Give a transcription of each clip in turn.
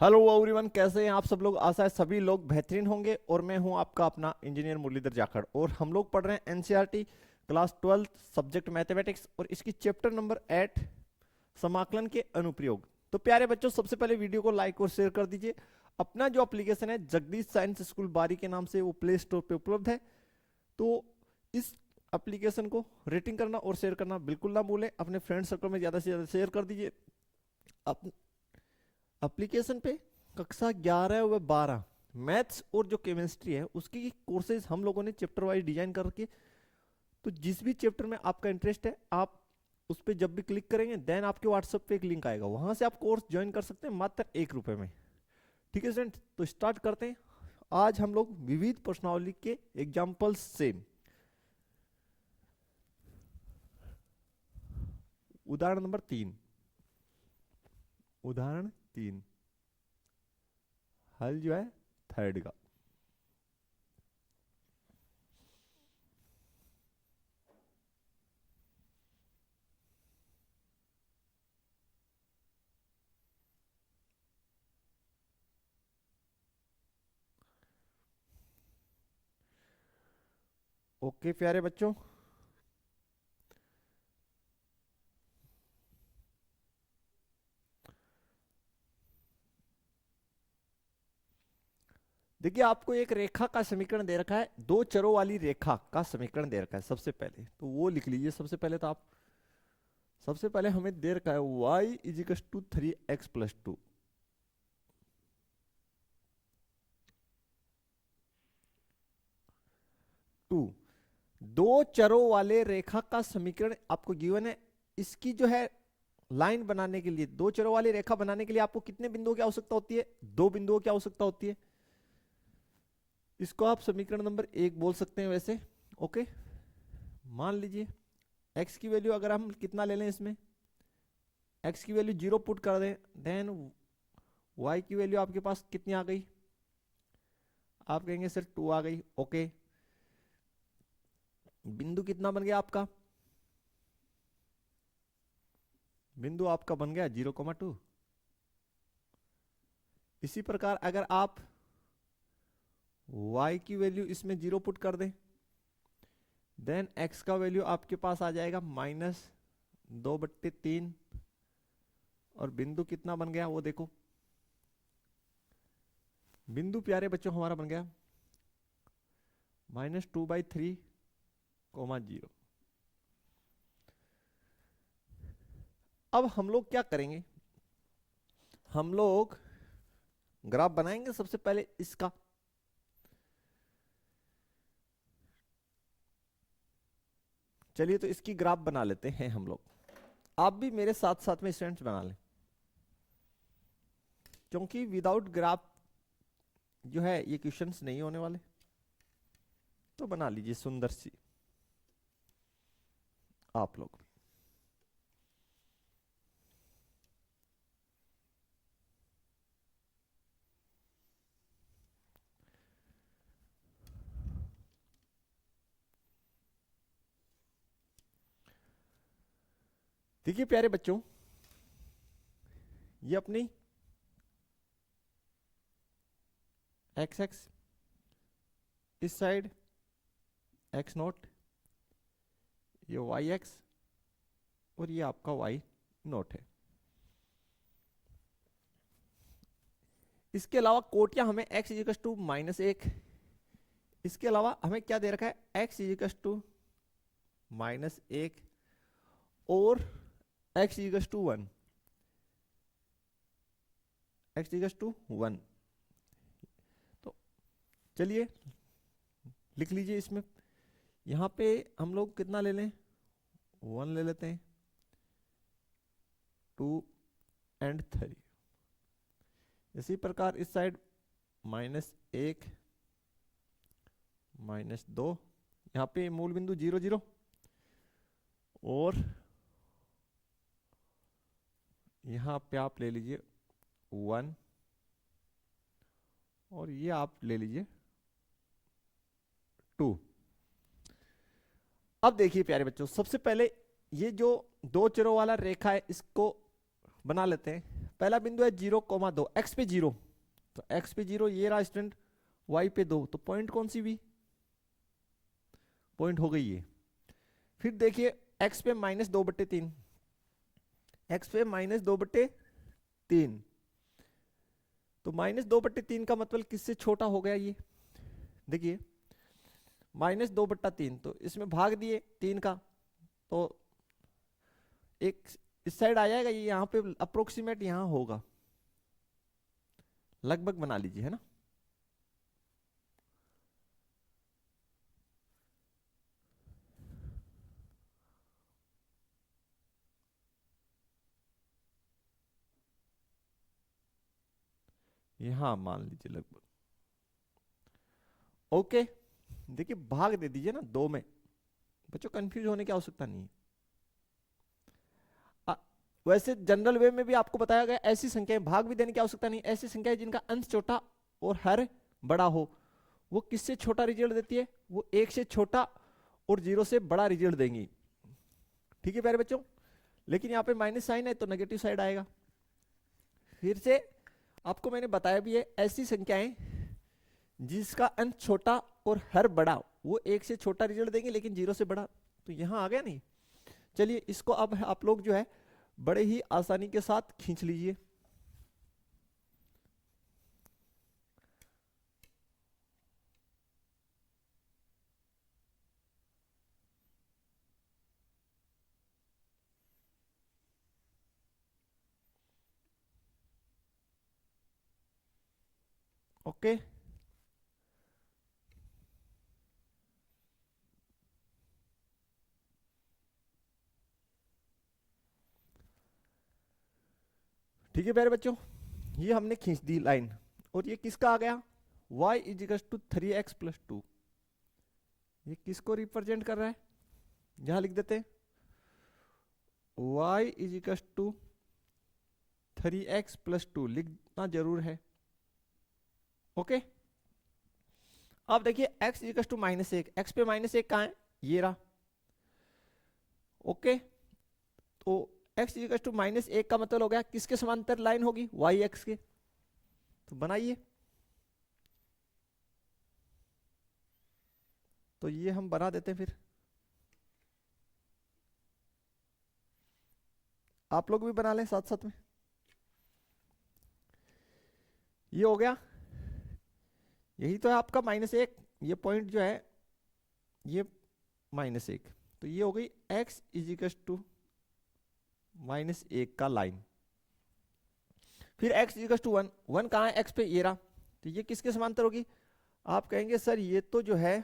Hello everyone, कैसे हैं आप सब लोग। आशा है सभी लोग बेहतरीन होंगे। और मैं हूं आपका अपना इंजीनियर मुरलीधर जाखड़, और हम लोग पढ़ रहे हैं एनसीईआरटी क्लास 12 सब्जेक्ट मैथमेटिक्स, और इसकी चैप्टर नंबर 8 समाकलन के अनुप्रयोग। तो प्यारे बच्चों, सबसे पहले वीडियो को लाइक और शेयर कर दीजिए। अपना जो एप्लीकेशन है जगदीश साइंस स्कूल बारी के नाम से, वो प्ले स्टोर पे उपलब्ध है। तो इस एप्लीकेशन को रेटिंग करना और शेयर करना बिल्कुल ना भूलें। अपने फ्रेंड सर्कल में ज़्यादा से ज़्यादा शेयर कर दीजिए। एप्लीकेशन पे कक्षा 11 व 12 मैथ्स और जो केमिस्ट्री है उसकी कोर्सेज हम लोगों ने चैप्टर वाइज डिजाइन करके, तो जिस भी चैप्टर में आपका इंटरेस्ट है आप उस पर जब भी क्लिक करेंगे देन आपके व्हाट्सएप पे एक लिंक आएगा, वहां से आप कोर्स ज्वाइन कर सकते हैं मात्र 1 रुपए में। ठीक है स्टूडेंट, तो स्टार्ट करते हैं। आज हम लोग विविध प्रश्नावली के एग्जाम्पल्स से उदाहरण नंबर 3, उदाहरण 3 हल जो है थर्ड का। ओके प्यारे बच्चों, देखिए आपको एक रेखा का समीकरण दे रखा है, दो चरों वाली रेखा का समीकरण दे रखा है। सबसे पहले तो वो लिख लीजिए। सबसे पहले हमें दे रखा है y इजिकस टू 3x+2। टू, दो चरों वाले रेखा का समीकरण आपको गिवन है। इसकी जो है लाइन बनाने के लिए, दो चरों वाली रेखा बनाने के लिए आपको कितने बिंदुओं की आवश्यकता होती है? दो बिंदुओं की आवश्यकता होती है। इसको आप समीकरण नंबर 1 बोल सकते हैं वैसे। ओके, मान लीजिए x की वैल्यू अगर हम कितना ले लें, इसमें x की वैल्यू 0 पुट कर दें, देन y की वैल्यू आपके पास कितनी आ गई? आप कहेंगे सर 2 आ गई। ओके, बिंदु कितना बन गया आपका? बिंदु आपका बन गया 0,2। इसी प्रकार अगर आप y की वैल्यू इसमें 0 पुट कर दें, देन x का वैल्यू आपके पास आ जाएगा -2/3। और बिंदु कितना बन गया वो देखो। बिंदु प्यारे बच्चों हमारा बन गया -2/3, 0। अब हम लोग क्या करेंगे? हम लोग ग्राफ बनाएंगे सबसे पहले इसका। चलिए तो इसकी ग्राफ बना लेते हैं हम लोग। आप भी मेरे साथ साथ में स्टूडेंट्स बना लें, क्योंकि विदाउट ग्राफ जो है ये क्वेश्चंस नहीं होने वाले। तो बना लीजिए सुंदर सी आप लोग। देखिए प्यारे बच्चों, ये अपनी एक्स एक्स, इस साइड x0, ये वाई एक्स, और ये आपका y0 है। इसके अलावा कोटियां हमें x इजिकस टू -1, इसके अलावा हमें क्या दे रखा है? x इजिकस टू -1 और x इजिकस टू 1, x इजिकस टू 1। तो चलिए लिख लीजिए इसमें। यहां पे हम लोग कितना ले लें? 1 ले लेते हैं, 2 एंड 3। इसी प्रकार इस साइड -1, -2, यहाँ पे मूल बिंदु 0 0, और यहाँ पे आप ले लीजिए 1, और ये आप ले लीजिए 2। अब देखिए प्यारे बच्चों, सबसे पहले ये जो दो चरों वाला रेखा है इसको बना लेते हैं। पहला बिंदु है 0,2, एक्स पे 0, तो एक्स पे 0 ये रहा स्टूडेंट, वाई पे 2, तो पॉइंट कौन सी भी पॉइंट हो गई ये। फिर देखिए एक्स पे -2/3, एक्स पे -2/3, तो -2/3 का मतलब किससे छोटा हो गया ये, देखिए -2/3, तो इसमें भाग दिए 3 का, तो एक इस साइड आ जाएगा, ये यहाँ पे अप्रोक्सीमेट यहाँ होगा, लगभग बना लीजिए, है ना। यहाँ मान लीजिए लगभग, ओके। देखिए भाग दे दीजिए ना 2 में, बच्चों कंफ्यूज होने की आवश्यकता नहीं है। वैसे जनरल वे में भी आपको बताया गया ऐसी संख्याएं भाग भी देने की आवश्यकता नहीं, ऐसी संख्याएं जिनका अंश छोटा और हर बड़ा हो, वो किससे छोटा रिजल्ट देती है, वो 1 से छोटा और 0 से बड़ा रिजल्ट देंगी, ठीक है प्यारे बच्चों। लेकिन यहाँ पे माइनस साइन है तो नेगेटिव साइड आएगा। फिर से आपको मैंने बताया भी है, ऐसी संख्याएं जिसका अंश छोटा और हर बड़ा, वो 1 से छोटा रिजल्ट देंगे लेकिन 0 से बड़ा, तो यहाँ आ गया नहीं। चलिए इसको अब आप लोग जो है बड़े ही आसानी के साथ खींच लीजिए। ओके, ठीक है प्यारे बच्चों, ये हमने खींच दी लाइन, और ये किसका आ गया, y इजिकल्स टू 3x + 2, ये किसको रिप्रेजेंट कर रहा है, यहां लिख देते हैं y इजिकल्स टू 3x + 2, लिखना जरूर है, ओके। अब देखिए x इजिकल्स टू -1, x पे -1 कहाँ है, ये रहा, ओके। तो x इजिकल्स टू -1 का मतलब हो गया किसके समांतर लाइन होगी, y x के, तो बनाइए। तो ये हम बना देते हैं, फिर आप लोग भी बना लें साथ साथ में। ये हो गया, यही तो है आपका -1, ये पॉइंट जो है ये -1, तो ये हो गई x इजिकल्स टू -1 का लाइन। फिर x इजिकल्स टू 1, 1 कहाँ है, x पे ये रहा, तो ये किसके समांतर होगी, आप कहेंगे सर ये तो जो है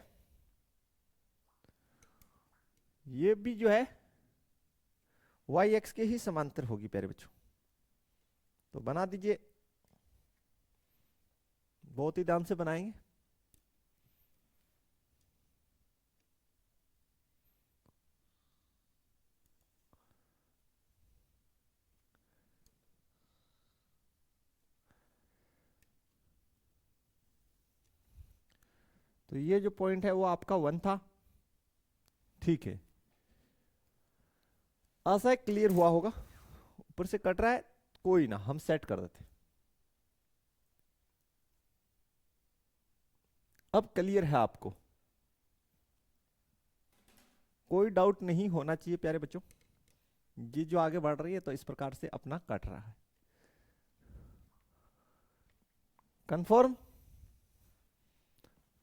ये भी जो है y x के ही समांतर होगी प्यारे बच्चों, तो बना दीजिए, बहुत ही ध्यान से बनाएंगे। तो ये जो पॉइंट है वो आपका 1 था, ठीक है, आशा है क्लियर हुआ होगा। ऊपर से कट रहा है, कोई ना, हम सेट कर देते, अब क्लियर है आपको, कोई डाउट नहीं होना चाहिए प्यारे बच्चों। ये जो आगे बढ़ रही है तो इस प्रकार से अपना कट रहा है, कंफर्म।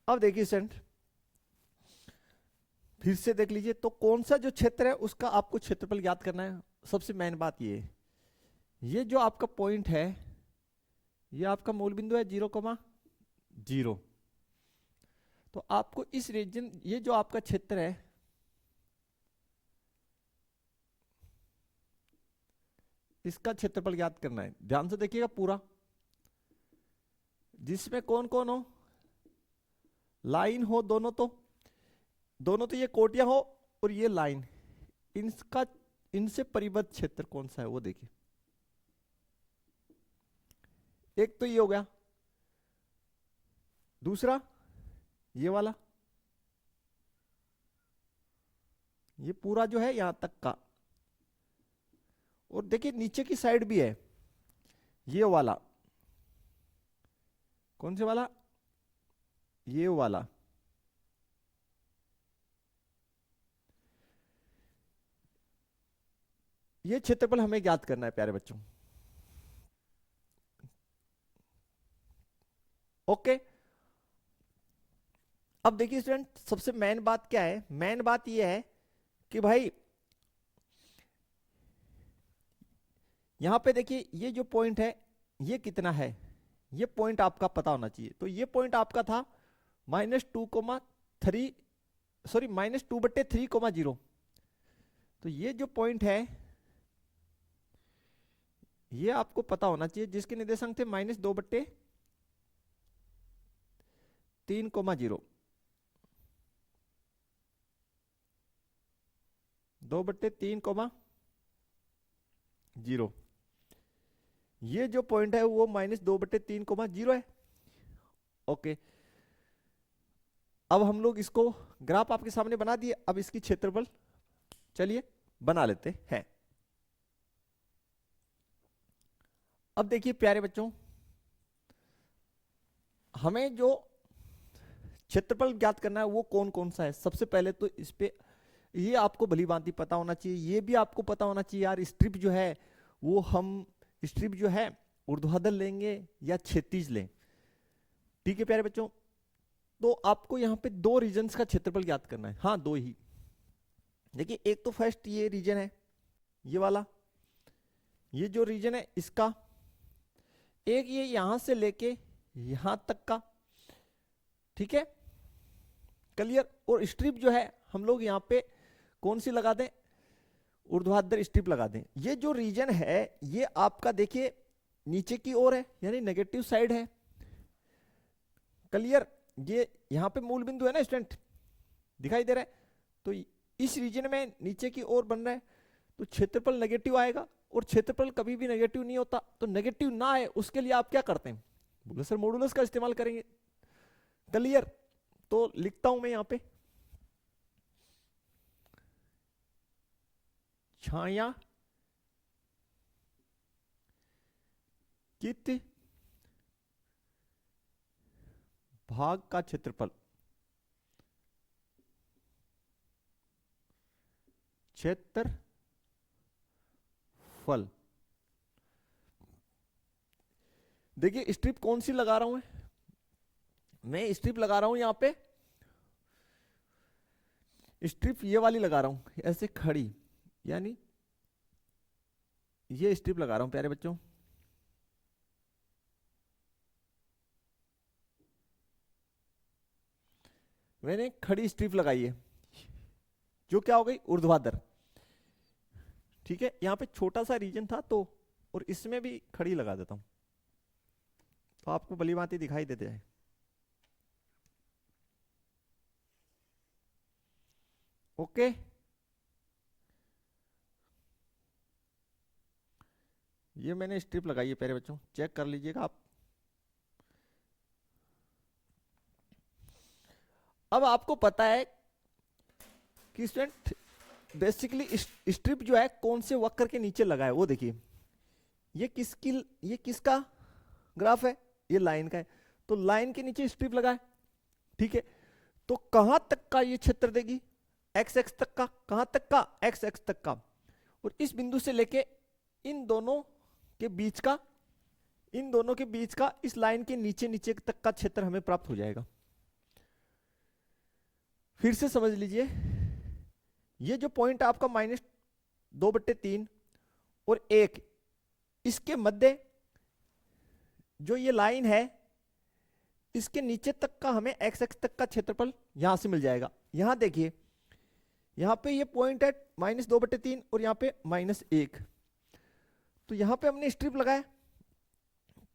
अब देखिए स्टूडेंट, फिर से देख लीजिए, तो कौन सा जो क्षेत्र है उसका आपको क्षेत्रफल ज्ञात करना है। सबसे मेन बात ये जो आपका पॉइंट है, ये आपका मूल बिंदु है 0,0, तो आपको इस रीजन, ये जो आपका क्षेत्र है, इसका क्षेत्रफल ज्ञात करना है। ध्यान से देखिएगा पूरा, जिसमें कौन कौन हो, लाइन हो दोनों, तो ये कोटियां हो और ये लाइन, इनका इनसे परिबद्ध क्षेत्र कौन सा है वो देखिए। एक तो ये हो गया, दूसरा ये वाला, ये पूरा जो है यहां तक का, और देखिए नीचे की साइड भी है, ये वाला, कौन से वाला, ये वाला, ये क्षेत्रफल हमें ज्ञात करना है प्यारे बच्चों। ओके, अब देखिए स्टूडेंट, सबसे मेन बात क्या है, मेन बात ये है कि भाई यहां पे देखिए ये जो पॉइंट है ये कितना है, ये पॉइंट आपका पता होना चाहिए। तो ये पॉइंट आपका था -2,3, सॉरी -2/3,0। तो ये जो पॉइंट है ये आपको पता होना चाहिए, जिसके निर्देशांक थे -2/3,0, 2/3,0। ये जो पॉइंट है वो -2/3,0 है। ओके, अब हम लोग इसको ग्राफ आपके सामने बना दिए, अब इसकी क्षेत्रफल चलिए बना लेते हैं। अब देखिए प्यारे बच्चों, हमें जो क्षेत्रफल ज्ञात करना है वो कौन कौन सा है। सबसे पहले तो इस पे ये आपको भली भांति पता होना चाहिए, ये भी आपको पता होना चाहिए यार, स्ट्रिप जो है वो हम स्ट्रिप जो है ऊर्ध्वाधर लेंगे या क्षैतिज लें। ठीक है प्यारे बच्चों, तो आपको यहाँ पे दो रीजन्स का क्षेत्रफल ज्ञात करना है, हाँ दो ही। देखिए एक तो फर्स्ट ये रीजन है, ये वाला, ये जो रीजन है इसका, एक ये यहां से लेके यहां तक का, ठीक है क्लियर। और स्ट्रिप जो है हम लोग यहाँ पे कौन सी लगा दें, ऊर्ध्वाधर स्ट्रिप लगा दें। ये जो रीजन है ये आपका देखिए नीचे की ओर है, यानी नेगेटिव साइड है, क्लियर। ये यहाँ पे मूल बिंदु है ना स्टूडेंट, दिखाई दे रहा है। तो इस रीजन में नीचे की ओर बन रहा है, तो क्षेत्रफल नेगेटिव आएगा। और क्षेत्रफल कभी भी नेगेटिव नहीं होता, तो नेगेटिव ना आए उसके लिए आप क्या करते हैं, बोले सर मॉडुलस का इस्तेमाल करेंगे, क्लियर। तो लिखता हूं मैं यहां पे छाया कित भाग का क्षेत्रफल, क्षेत्रफल। देखिए स्ट्रिप कौन सी लगा रहा हूं मैं स्ट्रिप लगा रहा हूं यहां पे, स्ट्रिप ये वाली लगा रहा हूं ऐसे खड़ी, यानी ये स्ट्रिप लगा रहा हूं प्यारे बच्चों। मैंने खड़ी स्ट्रिप लगाई है जो क्या हो गई, ऊर्ध्वाधर। ठीक है, यहां पे छोटा सा रीजन था तो, और इसमें भी खड़ी लगा देता हूं तो आपको भली भांति दिखाई देते हैं। ओके, ये मैंने स्ट्रिप लगाई है प्यारे बच्चों, चेक कर लीजिएगा आप। अब आपको पता है कि स्टूडेंट बेसिकली स्ट्रिप जो है कौन से वक्र के नीचे लगा है, वो देखिए। ये किसका ग्राफ है, ये लाइन का है, तो लाइन के नीचे स्ट्रिप लगा है, ठीक है। तो कहां तक का ये क्षेत्र देगी, एक्स एक्स तक का, कहां तक का, एक्स एक्स तक का। और इस बिंदु से लेके इन दोनों के बीच का, इन दोनों के बीच का, इस लाइन के नीचे नीचे तक का क्षेत्र हमें प्राप्त हो जाएगा। फिर से समझ लीजिए, ये जो पॉइंट आपका -2/3 और 1, इसके मध्य जो ये लाइन है इसके नीचे तक का हमें एक्स एक्स तक का क्षेत्रफल यहां से मिल जाएगा। यहां देखिए, यहां पे ये पॉइंट है -2/3 और यहां पे -1, तो यहां पे हमने स्ट्रिप लगाया,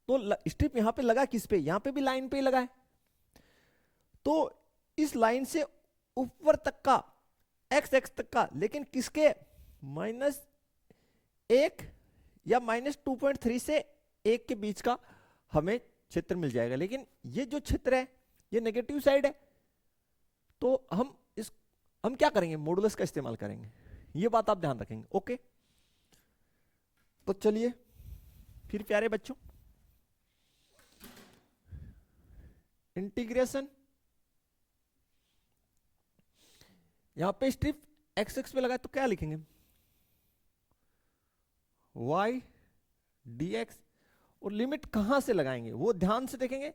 तो स्ट्रिप यहां पे लगा किस पे, यहां पे भी लाइन पे ही लगा है। तो इस लाइन से ऊपर तक का, एक्स एक्स तक का, लेकिन किसके, -1 या -2.3 से 1 के बीच का हमें क्षेत्र मिल जाएगा। लेकिन ये जो क्षेत्र है ये नेगेटिव साइड है, तो हम क्या करेंगे, मॉडुलस का इस्तेमाल करेंगे, ये बात आप ध्यान रखेंगे। ओके, तो चलिए फिर प्यारे बच्चों इंटीग्रेशन, यहां पे स्ट्रिप एक्स एक्स पे लगाए तो क्या लिखेंगे, y dx, और लिमिट कहां से लगाएंगे वो ध्यान से देखेंगे,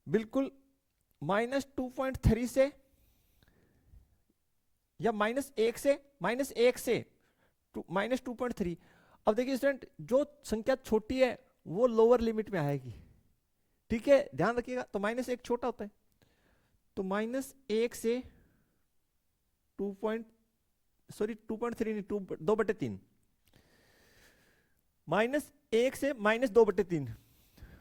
बिल्कुल -2.3 से या -1 से, -1 से -2.3। अब देखिए स्टूडेंट, जो संख्या छोटी है वो लोअर लिमिट में आएगी, ठीक है, ध्यान रखिएगा। तो -1 छोटा होता है, तो -1 से 2.3 नहीं, 2/3, -1 से -2/3,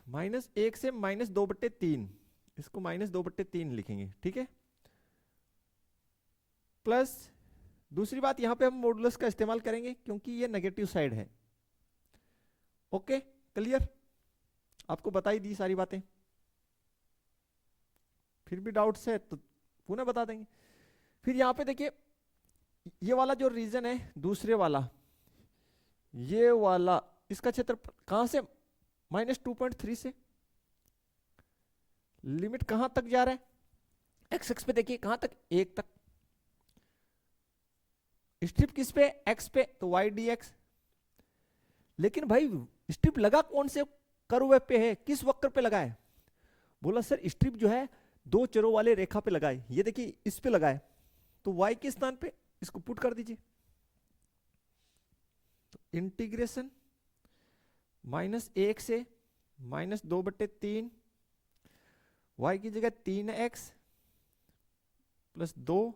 -1 से -2/3, इसको -2/3 लिखेंगे, ठीक है। प्लस दूसरी बात, यहां पे हम मॉडुलस का इस्तेमाल करेंगे क्योंकि ये नेगेटिव साइड है। ओके क्लियर, आपको बताई दी सारी बातें, फिर भी डाउट्स है तो पुनः बता देंगे। फिर यहां पे देखिए ये वाला जो रीजन है दूसरे वाला, ये वाला, इसका क्षेत्र कहां से, -2.3 से, लिमिट कहां तक जा रहा है, एक्स एक्स पे देखिए कहां तक, 1 तक, स्ट्रिप किस पे, एक्स पे, तो y dx। लेकिन भाई स्ट्रिप लगा कौन से कर्व पे है, किस वक्र पे लगा है, बोला सर स्ट्रिप जो है दो चरों वाले रेखा पे लगाए, ये देखिए इस पे लगाए, तो y के स्थान पे इसको पुट कर दीजिए, तो इंटीग्रेशन -1 से -2/3, y की जगह 3x प्लस 2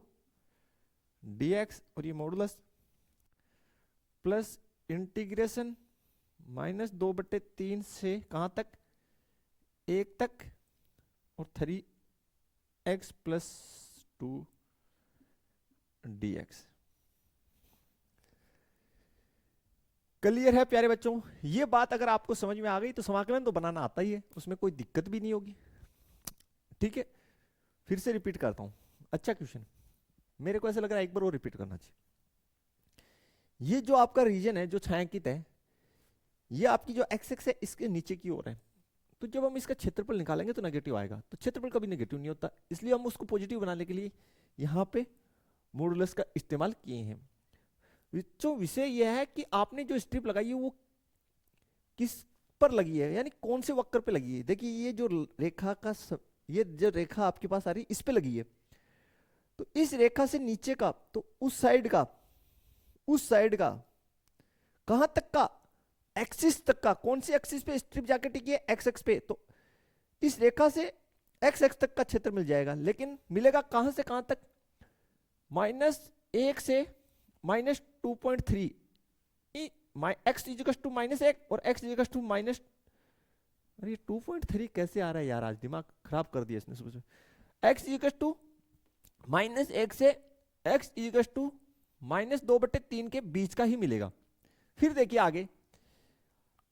dx, और ये मॉडुलस, प्लस इंटीग्रेशन -2/3 से कहां तक, 1 तक, और 3x प्लस 2 dx। क्लियर है प्यारे बच्चों, ये बात अगर आपको समझ में आ गई तो समाकलन तो बनाना आता ही है, उसमें कोई दिक्कत भी नहीं होगी, ठीक है। फिर से रिपीट करता हूं, अच्छा क्वेश्चन, मेरे को ऐसा लग रहा है एक बार और रिपीट करना चाहिए। ये जो आपका रीजन है जो छायांकित है, ये आपकी जो एक्स एक्स है इसके नीचे की ओर है, तो जब हम इसका क्षेत्रफल निकालेंगे तो नेगेटिव आएगा, तो क्षेत्रफल कभी नेगेटिव नहीं होता, इसलिए हम उसको पॉजिटिव बनाने के लिए यहां पे मॉडुलस का इस्तेमाल किए हैं। जो विषय यह है कि आपने जो स्ट्रिप लगाई है वो किस पर लगी है, यानी कौन से वक्र पे लगी है। देखिए ये जो रेखा का ये जो रेखा आपके पास आ रही है इस पे लगी है, तो इस रेखा से नीचे का, तो उस साइड का, उस साइड का कहां तक का, एक्सिस तक का, कौन सी एक्सिस पे स्ट्रिप जाके टिकी है, एक्स एक्स पे, तो इस रेखा से एक्स एक्स तक का क्षेत्र मिल जाएगा, लेकिन मिलेगा कहां से कहां तक, -1 से -2.3, एक्स इजिकल टू -1 और एक्स इजिकल टू माइनस, अरे ये 2.3 कैसे आ रहा है यार, आज दिमाग खराब कर दिया इसने सुबह से। एक्स इजिकल टू -1 से एक्स इजिकल टू -2/3 के बीच का ही मिलेगा। फिर देखिए आगे,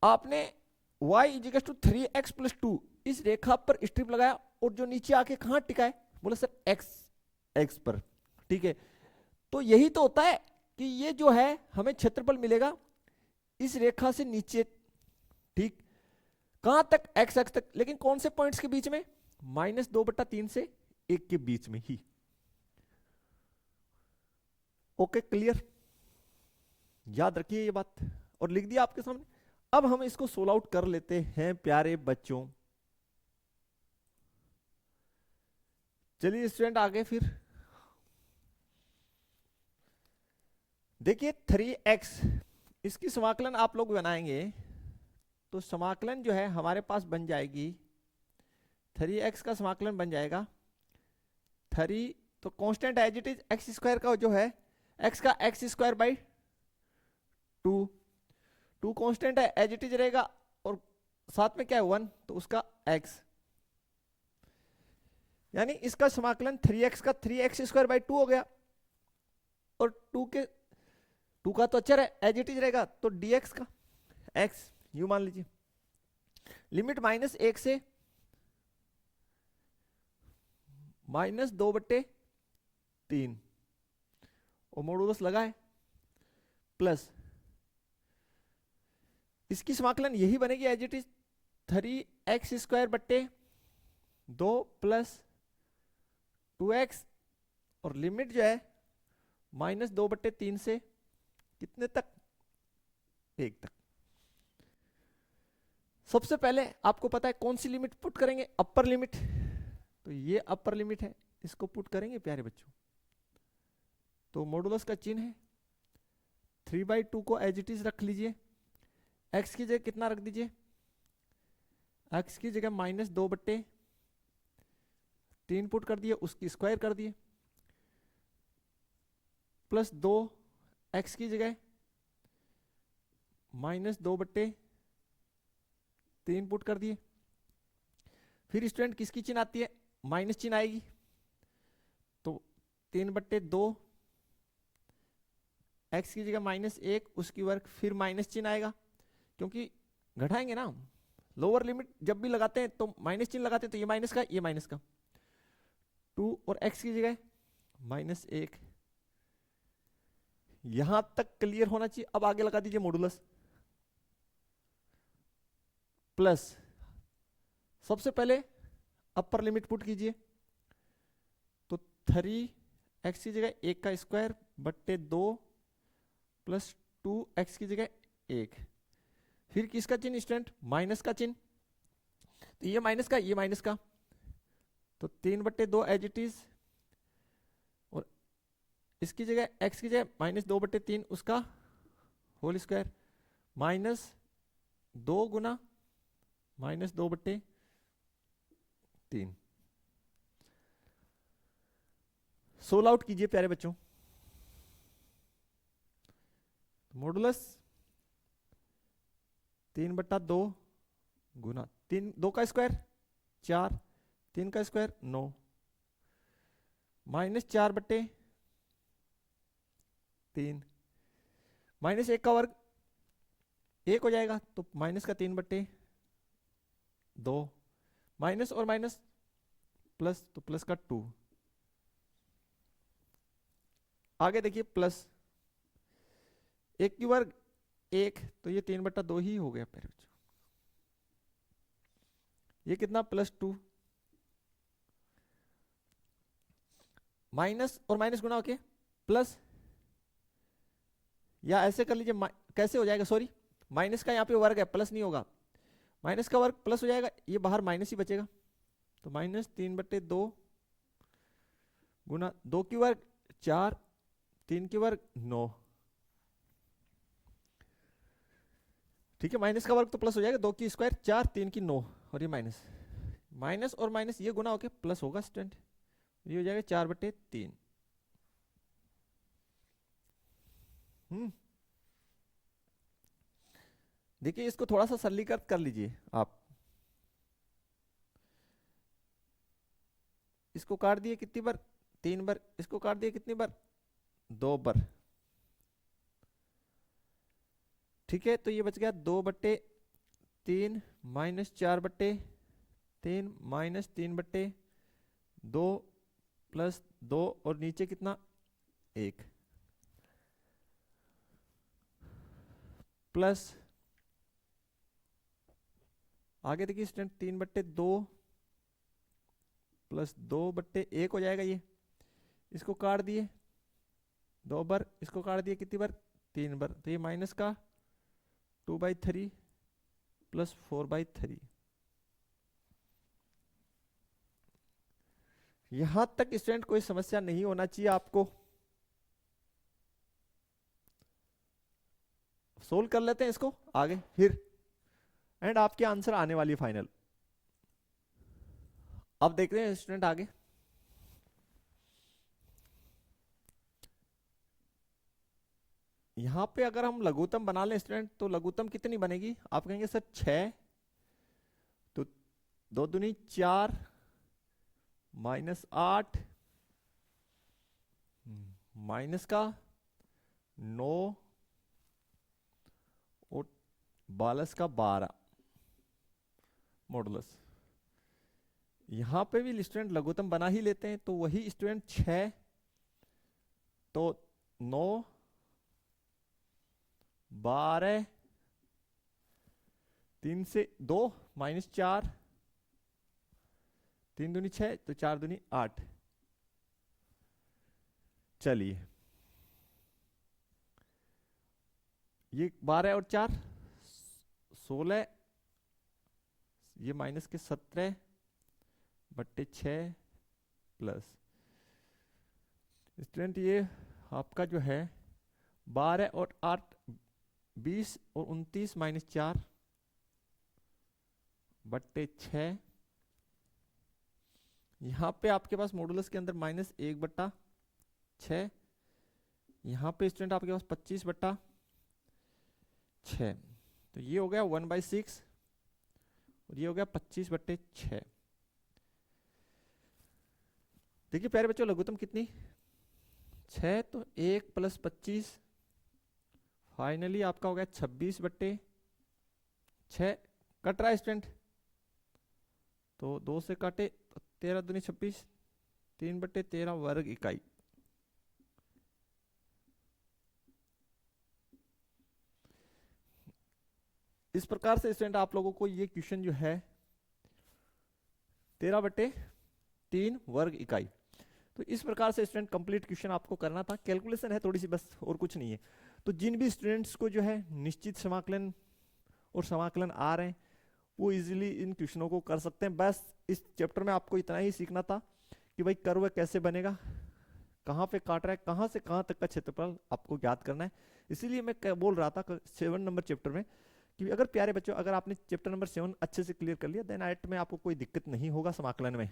आपने y is equal to 3x plus 2 इस रेखा पर स्ट्रिप लगाया, और जो नीचे आके कहां टिका है, बोला सर x पर, ठीक है। तो यही तो होता है कि ये जो है हमें क्षेत्रफल मिलेगा इस रेखा से नीचे, ठीक, कहां तक, x x तक, लेकिन कौन से पॉइंट्स के बीच में, -2/3 से 1 के बीच में ही। ओके क्लियर, याद रखिए ये बात, और लिख दिया आपके सामने। अब हम इसको सोल्व आउट कर लेते हैं प्यारे बच्चों। चलिए स्टूडेंट आगे फिर देखिए 3x, इसकी समाकलन आप लोग बनाएंगे तो समाकलन जो है हमारे पास बन जाएगी, 3x का समाकलन बन जाएगा 3, तो constant as it is x square का जो है x का x² 2, 2 कांस्टेंट है एज इट इज रहेगा, और साथ में क्या है 1, तो उसका x, यानी इसका समाकलन 3x का 3x² 2 हो गया, और 2 का तो अचर है एज इट इज रहेगा, तो dx का x यू मान लीजिए, लिमिट -1 से -2/3, और मॉडुलस लगा है, प्लस इसकी समाकलन यही बनेगी एज इट इज 3x² बट्टे 2 प्लस 2x, और लिमिट जो है -2/3 से कितने तक, 1 तक। सबसे पहले आपको पता है कौन सी लिमिट पुट करेंगे, अपर लिमिट, तो ये अपर लिमिट है, इसको पुट करेंगे प्यारे बच्चों। तो मॉडुलस का चिन्ह है 3/2 को एज इट इज रख लीजिए, x की जगह कितना रख दीजिए, x की जगह -2/3 पुट कर दिए, उसकी स्क्वायर कर दिए, प्लस 2 x की जगह -2/3 पुट कर दिए। फिर स्टूडेंट किसकी चिन्ह आती है, माइनस चिन्ह आएगी, तो 3/2 x की जगह -1 उसकी वर्ग, फिर माइनस चिन्ह आएगा, क्योंकि घटाएंगे ना, लोअर लिमिट जब भी लगाते हैं तो माइनस चिन्ह लगाते हैं, तो ये माइनस का ये माइनस का, 2 और x की जगह -1। यहां तक क्लियर होना चाहिए। अब आगे लगा दीजिए मॉडुलस, प्लस सबसे पहले अपर लिमिट पुट कीजिए, तो 3x की जगह 1 का स्क्वायर बट्टे 2 प्लस 2x की जगह 1, फिर किसका चिन्ह स्टूडेंट, माइनस का चिन्ह, तो ये माइनस का ये माइनस का, तो 3/2 एज इट इज, और इसकी जगह x की जगह -2/3 उसका होल स्क्वायर, -2 गुना -2/3, सोल आउट कीजिए प्यारे बच्चों। मॉडुलस 3/2 गुना 3, 2 का स्क्वायर 4, 3 का स्क्वायर 9, -4/3, -1 का वर्ग 1 हो जाएगा, तो -3/2, माइनस और माइनस प्लस, तो प्लस का 2, आगे देखिए प्लस 1 की वर्ग 1, तो ये 3/2 ही हो गया प्यारे बच्चों। ये कितना, +2, माइनस और माइनस गुना होके प्लस, या ऐसे कर लीजिए, कैसे हो जाएगा, सॉरी माइनस का यहाँ पे वर्ग है, प्लस नहीं होगा, माइनस का वर्ग प्लस हो जाएगा, ये बाहर माइनस ही बचेगा, तो -3/2 गुना 2 की वर्ग 4, 3 की वर्ग 9, ठीक है, माइनस का वर्ग तो प्लस हो जाएगा, 2 की स्क्वायर 4, 3 की 9, और ये माइनस, माइनस और माइनस ये गुना होके प्लस होगा स्टूडेंट, ये हो जाएगा 4/3। देखिए इसको थोड़ा सा सरलीकृत कर लीजिए आप, इसको काट दिए कितनी बार, 3 बार, इसको काट दिए कितनी बार, 2 बार, ठीक है, तो ये बच गया 2/3 -4/3 -3/2 प्लस 2, और नीचे कितना 1, प्लस आगे देखिए स्टूडेंट 3/2 प्लस 2/1 हो जाएगा, ये इसको काट दिए 2 बार, इसको काट दिए कितनी बार, 3 बार, तो ये माइनस का 2/3 प्लस 4/3। यहां तक स्टूडेंट कोई समस्या नहीं होना चाहिए आपको। सोल्व कर लेते हैं इसको आगे फिर, एंड आपके आंसर आने वाली फाइनल। अब देख रहे हैं स्टूडेंट आगे, यहां पे अगर हम लघुत्तम बना लें स्टूडेंट, तो लघुत्तम कितनी बनेगी, आप कहेंगे सर 6, तो 2 दूनी 4 -8 माइनस का 9 और 22 का 12 मॉडुलस। यहां पे भी स्टूडेंट लघुत्तम बना ही लेते हैं, तो वही स्टूडेंट 6, तो 9 12 3 से 2 -4, 3 दूनी 6, तो 4 दूनी 8। चलिए ये 12 और 4 16, ये माइनस के 17 बट्टे 6 प्लस स्टूडेंट ये आपका जो है 12 और 8 20 और 29 -4 बट्टे 6। यहां पे आपके पास मॉडुलस के अंदर -1/6, यहां पे स्टूडेंट आपके पास 25/6, तो ये हो गया 1/6 और ये हो गया 25/6। देखिए प्यारे बच्चों लघुत्तम कितनी 6, तो 1 + 25 फाइनली आपका हो गया 26/6। कट रहा है स्टूडेंट, तो 2 से काटे तो 13 दूनी 26, 3/13 वर्ग इकाई। इस प्रकार से स्टूडेंट आप लोगों को ये क्वेश्चन जो है 13/3 वर्ग इकाई, तो इस प्रकार से स्टूडेंट कंप्लीट क्वेश्चन आपको करना था। कैलकुलेशन है थोड़ी सी बस, और कुछ नहीं है। तो जिन भी स्टूडेंट्स को जो है निश्चित समाकलन और समाकलन आ रहे हैं वो इजीली इन क्वेश्चनों को कर सकते हैं। बस इस चैप्टर में आपको इतना ही सीखना था कि भाई कर्व कैसे बनेगा, कहाँ पे काट रहा है, कहाँ से कहाँ तक का क्षेत्रफल आपको ज्ञात करना है। इसीलिए मैं बोल रहा था 7 नंबर चैप्टर में कि अगर प्यारे बच्चों अगर आपने चैप्टर नंबर 7 अच्छे से क्लियर कर लिया देन 8 में आपको कोई दिक्कत नहीं होगा समाकलन में।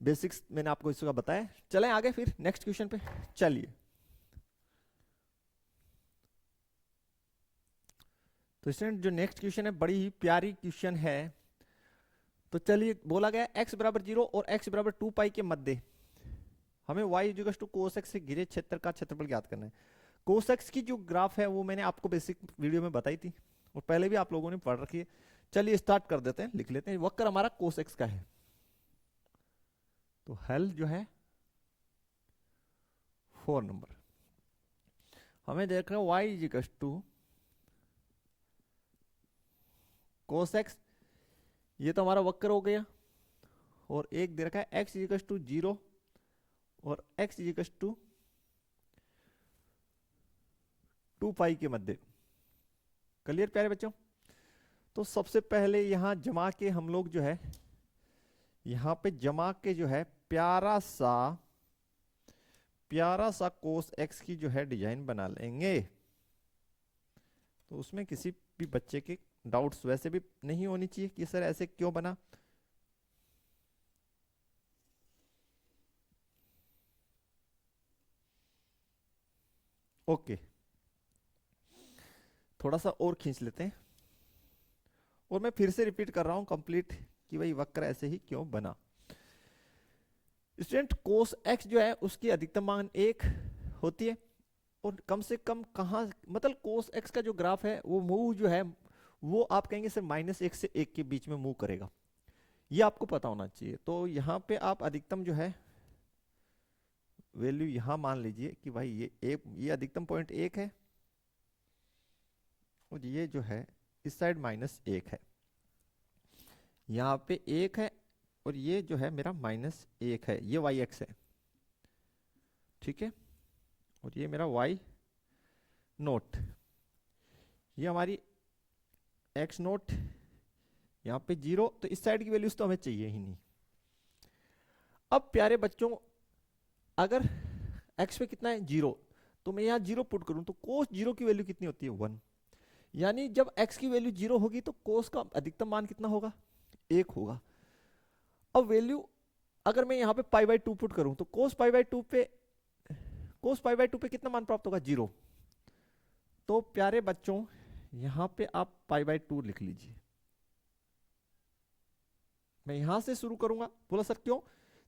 बेसिक्स मैंने आपको इसका बताया। चलें आगे फिर नेक्स्ट क्वेश्चन पे चलिए। तो स्टूडेंट जो नेक्स्ट क्वेश्चन है बड़ी ही प्यारी क्वेश्चन है। तो चलिए बोला गया x = 0 और x = 2 पाई के मध्य हमें y = cos x से घिरे क्षेत्र का क्षेत्रफल ज्ञात करना है। cos x की जो ग्राफ है वो मैंने आपको बेसिक वीडियो में बताई थी और पहले भी आप लोगों ने पढ़ रखी है। चलिए स्टार्ट कर देते हैं, लिख लेते हैं। वक्र हमारा cos x का है, तो हल जो है 4 नंबर हमें देख रहे हैं y = cos x, ये तो हमारा वक्र हो गया। और एक दे रखा है x = 0 और x = 2 पाई के मध्य। क्लियर प्यारे बच्चों? तो सबसे पहले यहां जमा के हम लोग जो है यहां पे जमा के जो है प्यारा सा cos x की जो है डिजाइन बना लेंगे। तो उसमें किसी भी बच्चे के डाउट्स वैसे भी नहीं होनी चाहिए कि सर ऐसे क्यों बना। ओके, थोड़ा सा और खींच लेते हैं और मैं फिर से रिपीट कर रहा हूं कंप्लीट कि भाई वक्र ऐसे ही क्यों बना। स्टूडेंट cos x जो है उसकी अधिकतम मान 1 होती है और कम से कम कहां मतलब cos x का जो ग्राफ है वो मूव जो है वो आप कहेंगे सर -1 से 1 के बीच में मूव करेगा, ये आपको पता होना चाहिए। तो यहां पे आप अधिकतम जो है वैल्यू यहां मान लीजिए कि भाई ये अधिकतम पॉइंट 1 है और ये जो है इस साइड -1 है, यहाँ पे 1 है और ये जो है मेरा -1 है, ये y x है, ठीक है। और ये मेरा y नोट, ये हमारी x नोट, यहाँ पे 0, तो इस साइड की वैल्यूज तो हमें चाहिए ही नहीं। अब प्यारे बच्चों अगर x पे कितना है 0, तो मैं यहाँ 0 पुट करूं तो cos 0 की वैल्यू कितनी होती है 1, यानी जब x की वैल्यू 0 होगी तो cos का अधिकतम मान कितना होगा 1 होगा। अब वैल्यू अगर मैं यहाँ पे π/2 पुट करूं तो cos π/2 पे कितना मान प्राप्त होगा 0। तो प्यारे बच्चों यहां पे आप π/2 लिख लीजिए। मैं यहां से शुरू करूंगा। बोला सर क्यों?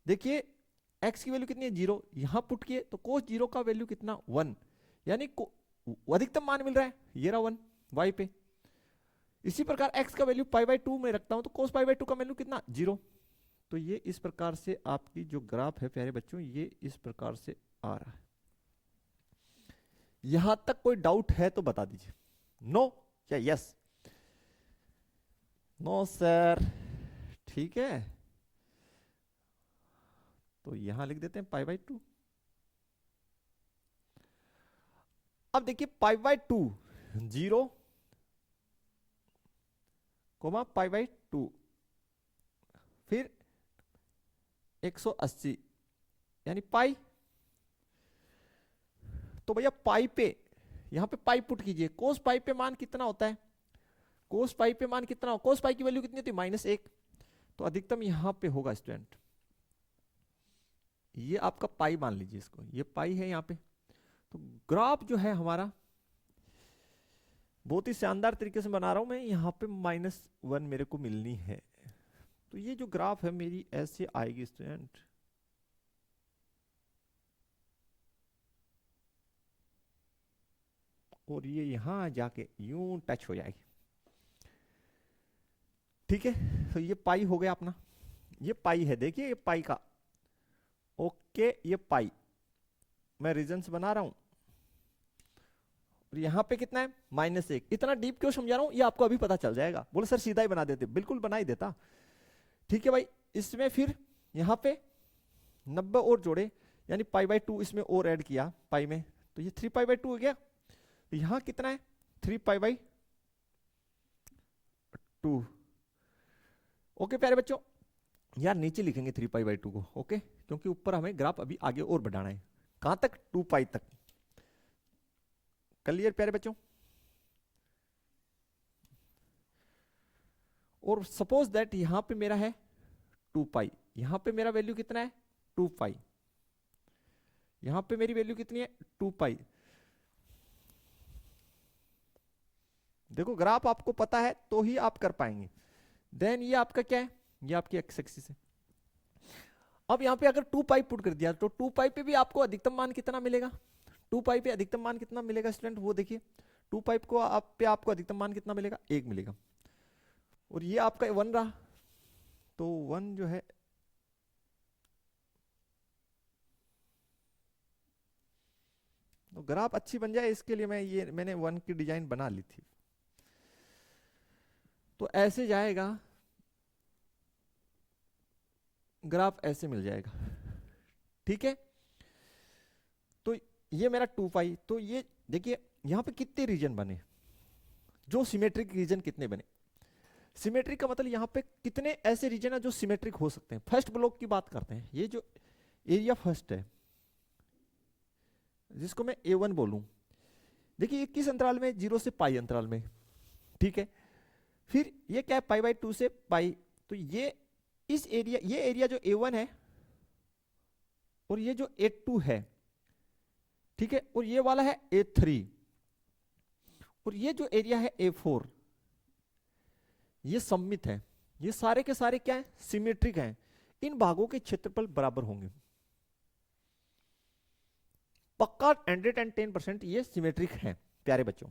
देखिए x की वैल्यू कितनी है 0, यहां पुट किए तो cos 0 का वैल्यू कितना 1, यानी अधिकतम मान मिल रहा है ये रहा 1 y पे। इसी प्रकार x का वैल्यू π/2 में रखता हूं तो cos π/2 का वैल्यू कितना 0। तो ये इस प्रकार से आपकी जो ग्राफ है प्यारे बच्चों ये इस प्रकार से आ रहा है। यहां तक कोई डाउट है तो बता दीजिए, नो या यस? नो सर, ठीक है, तो यहां लिख देते हैं π/2। अब देखिए π/2 0 कोमा π/2 फिर 180 यानी पाई। तो भैया पाई पे यहां पे पाई पुट कीजिए, कोस पाई पे मान कितना होता है, कोस पाई पे मान कितना हो, कोस पाई की वैल्यू कितनी होती है -1, तो अधिकतम यहां पे होगा स्टूडेंट, ये आपका पाई मान लीजिए इसको, ये पाई है यहां पे। तो ग्राफ जो है हमारा बहुत ही शानदार तरीके से बना रहा हूं मैं, यहां पे -1 मेरे को मिलनी है। तो ये जो ग्राफ है मेरी ऐसे आएगी स्टूडेंट, और ये यहां जाके यूं टच हो जाएगी, ठीक है। तो ये पाई हो गया अपना, ये पाई है, देखिए ये पाई का, ओके ये पाई मैं रीजन्स बना रहा हूं, और यहां पे कितना है -1। इतना डीप क्यों समझा रहा हूं, ये आपको अभी पता चल जाएगा। बोले सर सीधा ही बना देते, बिल्कुल बना ही देता, ठीक है भाई। इसमें फिर यहां पे 90 और जोड़े, यानी π/2 इसमें और ऐड किया पाई में, तो ये 3π/2 हो गया। तो यहां कितना है 3π/2। ओके प्यारे बच्चों, यार नीचे लिखेंगे 3π/2 को, ओके, क्योंकि ऊपर हमें ग्राफ अभी आगे और बढ़ाना है। कहां तक, 2π तक। क्लियर प्यारे बच्चों। और सपोज दैट यहां पे मेरा है 2π, यहां पे मेरा वैल्यू कितना है 2π, यहां पे मेरी वैल्यू कितनी है 2π। देखो ग्राफ आपको पता है तो ही आप कर पाएंगे। देन ये आपका क्या है, ये आपकी एक्स एक्सिस है। अब यहां पे अगर 2π पुट कर दिया तो 2π पे भी आपको अधिकतम मान कितना मिलेगा, 2π पे अधिकतम मान कितना मिलेगा स्टूडेंट, वो देखिए 2π को आप पे आपको अधिकतम मान कितना मिलेगा, 1 मिलेगा। और ये आपका 1 रहा, तो 1 जो है तो ग्राफ अच्छी बन जाए इसके लिए मैंने 1 की डिजाइन बना ली थी। तो ऐसे जाएगा ग्राफ, ऐसे मिल जाएगा, ठीक है। तो ये मेरा 2π, तो ये देखिए यहां पे कितने रीजन बने, जो सिमेट्रिक रीजन कितने बने। सिमेट्रिक का मतलब यहां पे कितने ऐसे रीजन है जो सिमेट्रिक हो सकते हैं। फर्स्ट ब्लॉक की बात करते हैं, ये जो एरिया फर्स्ट है जिसको मैं A1 बोलूं, देखिए ये किस अंतराल में, 0 से पाई अंतराल में, ठीक है। फिर ये क्या है π/2 से पाई, तो ये इस एरिया, ये एरिया जो A1 है और ये जो A2 है, ठीक है, और ये वाला है A3, और ये जो एरिया है A4, ये सममित है। ये सारे के सारे क्या है, सिमेट्रिक हैं। इन भागों के क्षेत्रफल बराबर होंगे, पक्का 110% ये सिमेट्रिक हैं प्यारे बच्चों।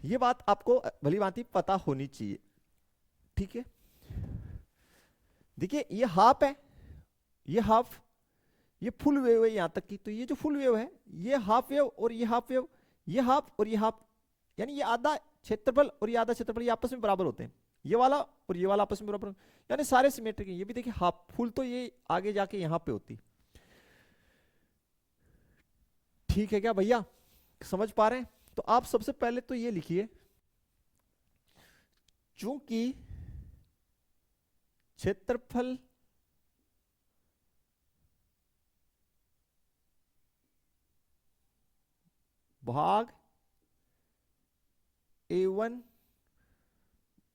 ये बात आपको भली भांति पता होनी चाहिए, ठीक है। देखिए ये हाफ है, ये हाफ, ये फुल वेव है यहां तक की, तो ये जो फुल वेव है ये हाफ वेव और ये हाफ वेव, ये हाफ और ये हाफ, यानी ये आधा क्षेत्रफल और ये आधा क्षेत्रफल ये आपस में बराबर होते हैं, ये वाला और ये वाला आपस में बराबर, यानी सारे सिमेट्रिक हैं। ये भी देखिए हाफ, फुल तो ये आगे जाके यहां पे होती, ठीक है क्या भैया, समझ पा रहे हैं। तो आप सबसे पहले तो ये लिखिए, चूंकि क्षेत्रफल भाग A1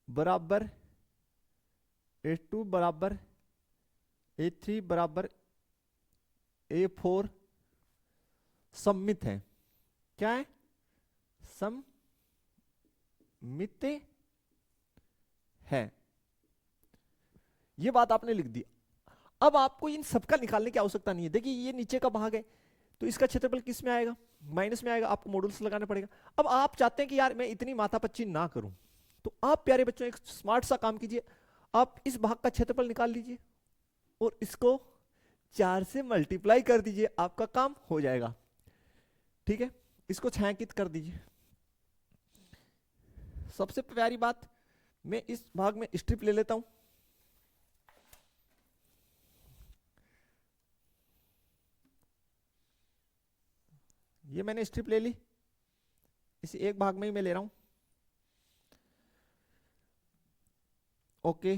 बराबर A2 बराबर A3 बराबर A4 सममित है। क्या है, सममित है। ये बात आपने लिख दी। अब आपको इन सबका निकालने की आवश्यकता नहीं है। देखिए ये नीचे का भाग है तो इसका क्षेत्रफल किस में आएगा, माइनस में आएगा, आपको मॉडुलस लगाना पड़ेगा। अब आप चाहते हैं कि यार मैं इतनी माथापच्ची ना करूं, तो आप प्यारे बच्चों एक स्मार्ट सा काम कीजिए, आप इस भाग का क्षेत्रफल निकाल लीजिए और इसको 4 से मल्टीप्लाई कर दीजिए, आपका काम हो जाएगा, ठीक है। इसको छायांकित कर दीजिए। सबसे प्यारी बात, मैं इस भाग में स्ट्रिप ले लेता हूं, ये मैंने स्ट्रिप ले ली, इस एक भाग में ही मैं ले रहा हूं। ओके,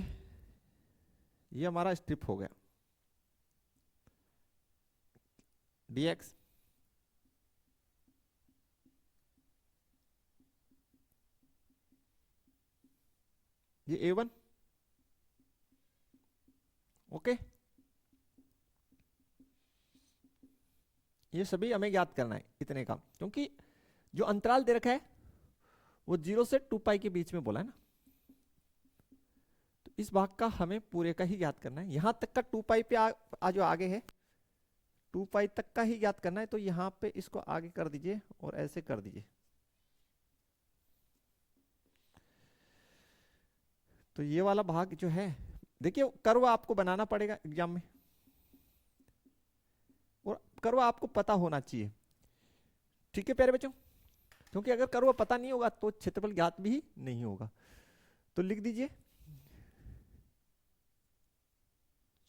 ये हमारा स्ट्रिप हो गया dx, ये a1। ओके, ये सभी हमें याद करना है इतने का, क्योंकि जो अंतराल दे रखा है वो 0 से 2 पाई के बीच में बोला है ना, तो इस भाग का हमें पूरे का ही याद करना है। यहां तक का 2 पाई पे जो आगे है 2 पाई तक का ही याद करना है, तो यहां पे इसको आगे कर दीजिए और ऐसे कर दीजिए। तो ये वाला भाग जो है, देखिए कर्व आपको बनाना पड़ेगा एग्जाम में, और कर्व आपको पता होना चाहिए, ठीक है प्यारे बच्चों, क्योंकि अगर कर्व पता नहीं होगा तो क्षेत्रफल ज्ञात भी नहीं होगा। तो लिख दीजिए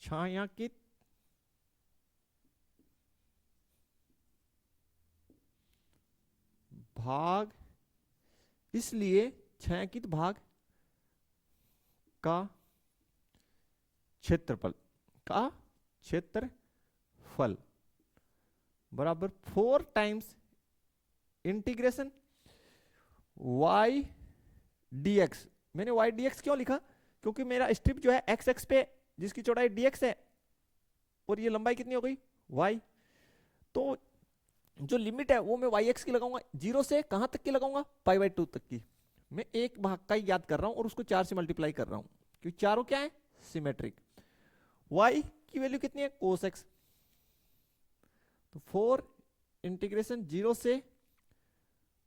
छायांकित भाग, इसलिए छायांकित भाग का क्षेत्रफल बराबर 4 टाइम्स इंटीग्रेशन y dx। मैंने y dx क्यों लिखा, क्योंकि मेरा स्ट्रिप जो है x x पे जिसकी चौड़ाई dx है और ये लंबाई कितनी हो गई y, तो जो लिमिट है वो मैं yx की लगाऊंगा, 0 से कहां तक की लगाऊंगा π/2 तक की। मैं एक भाग का ही याद कर रहा हूं और उसको 4 से मल्टीप्लाई कर रहा हूं, क्योंकि चारों क्या है सिमेट्रिक। y की वैल्यू कितनी है cos x, तो 4 इंटीग्रेशन 0 से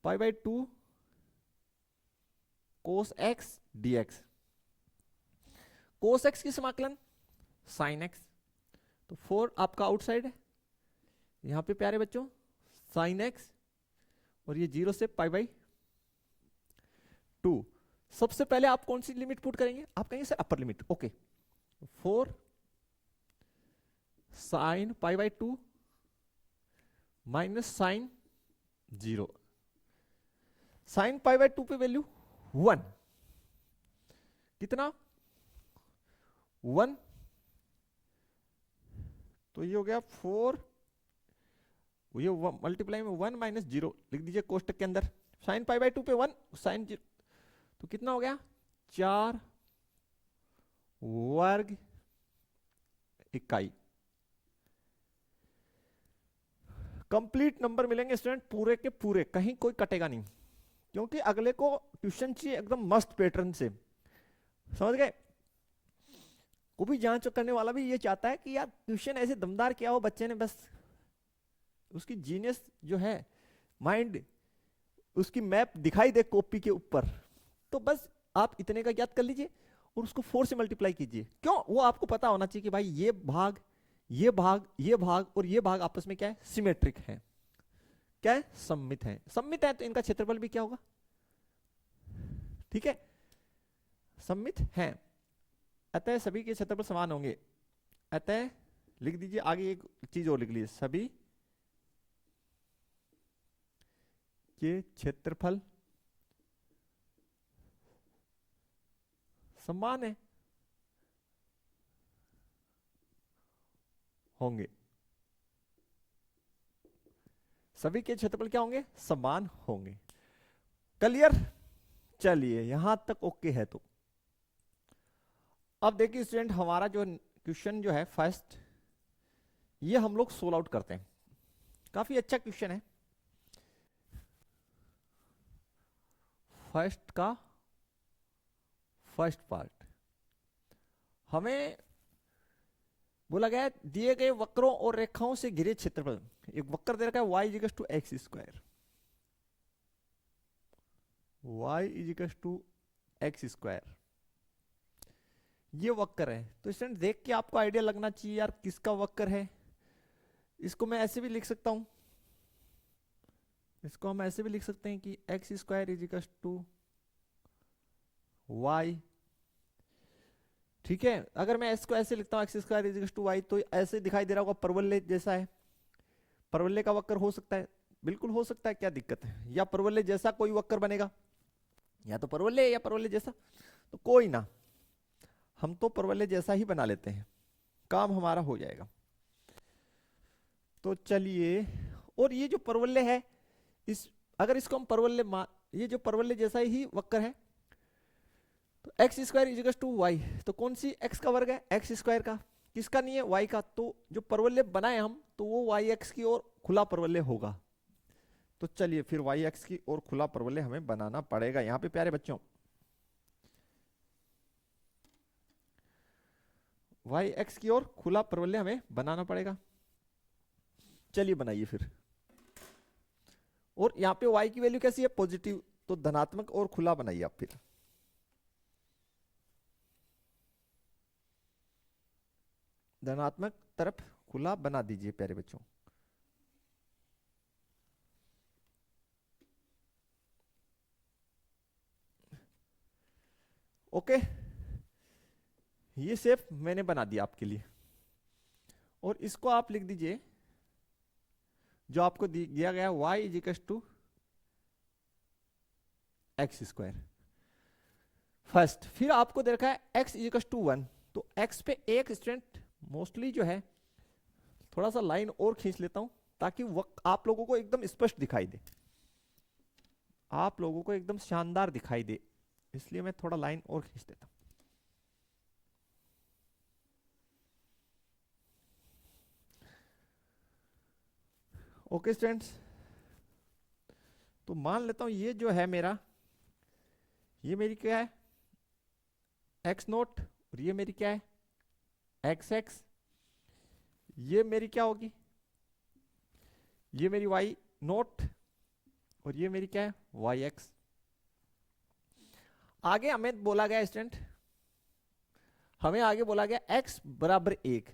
π/2 cos x dx। cos x की समाकलन sin x, तो 4 आपका आउटसाइड है यहां पे प्यारे बच्चों sin x, और ये 0 से π/2। सबसे पहले आप कौन सी लिमिट पुट करेंगे, आप कहेंगे sir upper limit. Okay, 4 sin π/2 minus sine 0, sine π/2 पे वैल्यू 1, कितना 1, तो ये हो गया 4, ये मल्टीप्लाई में 1 माइनस 0 लिख दीजिए कोष्टक के अंदर, साइन π/2 पे 1 साइन 0, तो कितना हो गया 4 वर्ग इकाई। कंप्लीट नंबर मिलेंगे स्टूडेंट, पूरे के पूरे, कहीं कोई कटेगा नहीं, क्योंकि अगले को ट्यूशन चाहिए एकदम मस्त पैटर्न से, समझ गए। को भी जांच करने वाला भी ये चाहता है कि यार ट्यूशन ऐसे दमदार किया हो बच्चे ने, बस उसकी जीनियस जो है माइंड, उसकी मैप दिखाई दे कॉपी के ऊपर, तो बस आप इतने का याद कर लीजिए और उसको 4 से मल्टीप्लाई कीजिए। क्यों, वो आपको पता होना चाहिए कि भाई ये भाग ये भाग ये भाग और ये भाग आपस में क्या है सिमेट्रिक है, क्या है सममित है। सममित है तो इनका क्षेत्रफल भी क्या होगा, ठीक है, सममित है, अतः सभी के क्षेत्रफल समान होंगे। अतः लिख दीजिए आगे एक चीज और लिख लीजिए, सभी के क्षेत्रफल समान है होंगे, सभी के क्षेत्रफल क्या होंगे समान होंगे। क्लियर, चलिए यहां तक ओके है। तो अब देखिए स्टूडेंट, हमारा जो क्वेश्चन जो है फर्स्ट, ये हम लोग सोल्व आउट करते हैं, काफी अच्छा क्वेश्चन है। फर्स्ट का फर्स्ट पार्ट, हमें बोला गया है दिए गए वक्रों और रेखाओं से घिरे क्षेत्रफल, एक वक्र दे रखा है y equals to x square, y equals to x square, ये वक्र है। तो स्टूडेंट देख के आपको आइडिया लगना चाहिए यार किसका वक्र है। इसको मैं ऐसे भी लिख सकता हूं, इसको हम ऐसे भी लिख सकते हैं कि x square is equals to y. ठीक है, अगर मैं इसको ऐसे लिखता हूँ x square is equal to y, तो ऐसे दिखाई दे रहा होगा, परवलय जैसा है। परवलय का वक्र हो सकता है, बिल्कुल हो सकता है, क्या दिक्कत है। या परवलय जैसा कोई वक्र बनेगा, या तो परवलय या परवलय जैसा, तो कोई ना, हम तो परवलय जैसा ही बना लेते हैं, काम हमारा हो जाएगा। तो चलिए, और ये जो परवलय है, इस अगर इसको हम परवलय ये जो परवलय जैसा ही वक्र है, तो x square is equal to y, तो कौन सी एक्स का वर्ग है, एक्स स्क्वायर का, किसका नहीं है, वाई का। तो जो परवलय बनाए हम, तो वो वाई एक्स की ओर खुला परवलय होगा। तो चलिए फिर वाई एक्स की ओर खुला परवलय हमें बनाना पड़ेगा। यहां पे प्यारे बच्चों, वाई एक्स की ओर खुला परवलय हमें बनाना पड़ेगा। चलिए बनाइए फिर। और यहाँ पे y की वैल्यू कैसी है, पॉजिटिव, तो धनात्मक और खुला बनाइए आप फिर। धनात्मक तरफ खुला बना दीजिए प्यारे बच्चों। ओके, ये शेप मैंने बना दिया आपके लिए, और इसको आप लिख दीजिए जो आपको दिया गया y is equal to x square first. फिर आपको दे रखा है x इज इक्वल टू 1, तो x पे एक स्टूडेंट मोस्टली जो है, थोड़ा सा लाइन और खींच लेता हूं ताकि आप लोगों को एकदम स्पष्ट दिखाई दे, आप लोगों को एकदम शानदार दिखाई दे, इसलिए मैं थोड़ा लाइन और खींच देता हूं। ओके स्टूडेंट्स, तो मान लेता हूं ये जो है मेरा, ये मेरी क्या है, एक्स नोट, और ये मेरी क्या है, एक्स एक्स। ये मेरी क्या होगी, ये मेरी वाई नोट, और ये मेरी क्या है, वाई एक्स। आगे हमें बोला गया स्टूडेंट, हमें आगे बोला गया x बराबर 1,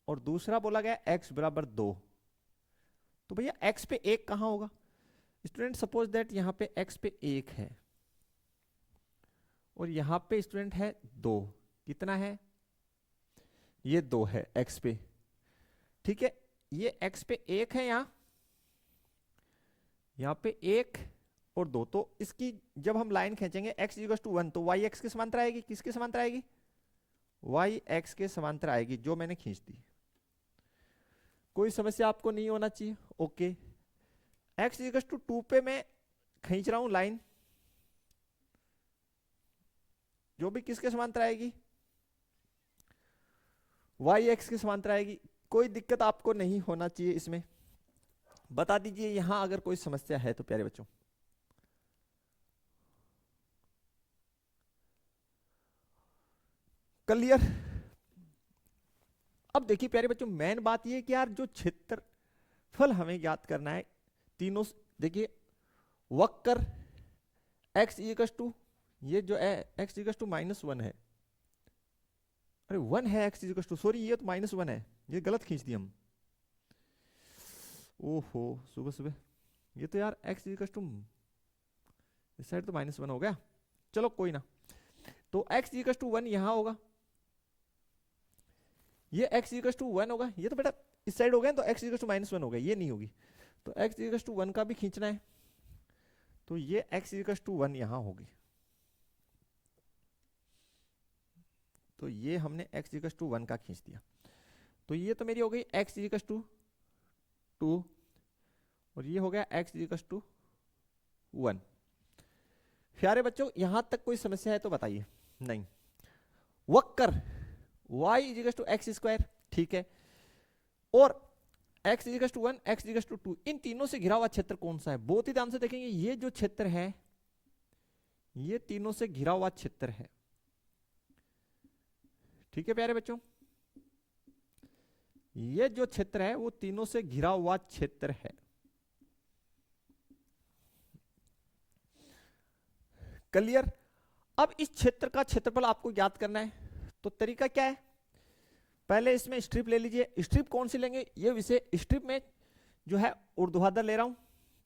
और दूसरा बोला गया x बराबर 2। तो भैया x पे 1 कहां होगा स्टूडेंट, सपोज दैट यहां पे x पे 1 है, और यहां पे स्टूडेंट है 2, कितना है, ये 2 है x पे। ठीक है, ये x पे 1 है, यहां पे 1 और 2, तो इसकी जब हम लाइन खींचेंगे x इक्वल टू 1, तो y x के समांतर आएगी, किसके समांतर आएगी, y x के समांतर आएगी, जो मैंने खींच दी। कोई समस्या आपको नहीं होना चाहिए। ओके, x इक्वल टू 2 पे मैं खींच रहा हूं लाइन, जो भी किसके समांतर आएगी, y x के समांतर आएगी। कोई दिक्कत आपको नहीं होना चाहिए इसमें, बता दीजिए यहां अगर कोई समस्या है तो प्यारे बच्चों। क्लियर। अब देखिए प्यारे बच्चों, मेन बात ये कि यार जो क्षेत्रफल हमें ज्ञात करना है तीनों, देखिए वक्र x इक्वल टू, ये जो है x इक्वल टू -1 है, अरे 1 है x इक्वल टू, सॉरी ये तो -1 है, ये गलत खींच दिया हम, ओहो सुबह सुबह, ये तो यार x इक्वल टू, इस साइड तो -1 हो गया, चलो कोई ना। तो x इक्वल टू 1 यहां होगा, ये x इक्वल टू 1 होगा, ये तो बेटा इस साइड हो गया, तो x इक्वल टू -1 हो गया, ये नहीं होगी, तो x इक्वल टू 1 का भी खींचना है, तो ये x इक्वल टू 1 यहां होगी, तो ये हमने x इक्वल टू 1 का खींच दिया, तो ये तो मेरी हो गई x इक्वल टू 2, और ये हो गया x इक्वल टू 1। प्यारे बच्चों यहां तक कोई समस्या है तो बताइए, नहीं। वक्र y equal to x square, ठीक है, और x equal to 1, x equal to 2, इन तीनों से घिरा हुआ क्षेत्र कौन सा है, बहुत ही ध्यान से देखेंगे, ये जो क्षेत्र है ये तीनों से घिरा हुआ क्षेत्र है। ठीक है प्यारे बच्चों, ये जो क्षेत्र है वो तीनों से घिरा हुआ क्षेत्र है। क्लियर। अब इस क्षेत्र का क्षेत्रफल आपको ज्ञात करना है, तो तरीका क्या है, पहले इसमें स्ट्रिप ले लीजिए। स्ट्रिप कौन सी लेंगे, ये विषय स्ट्रिप में जो है ऊर्ध्वाधर ले रहा हूं,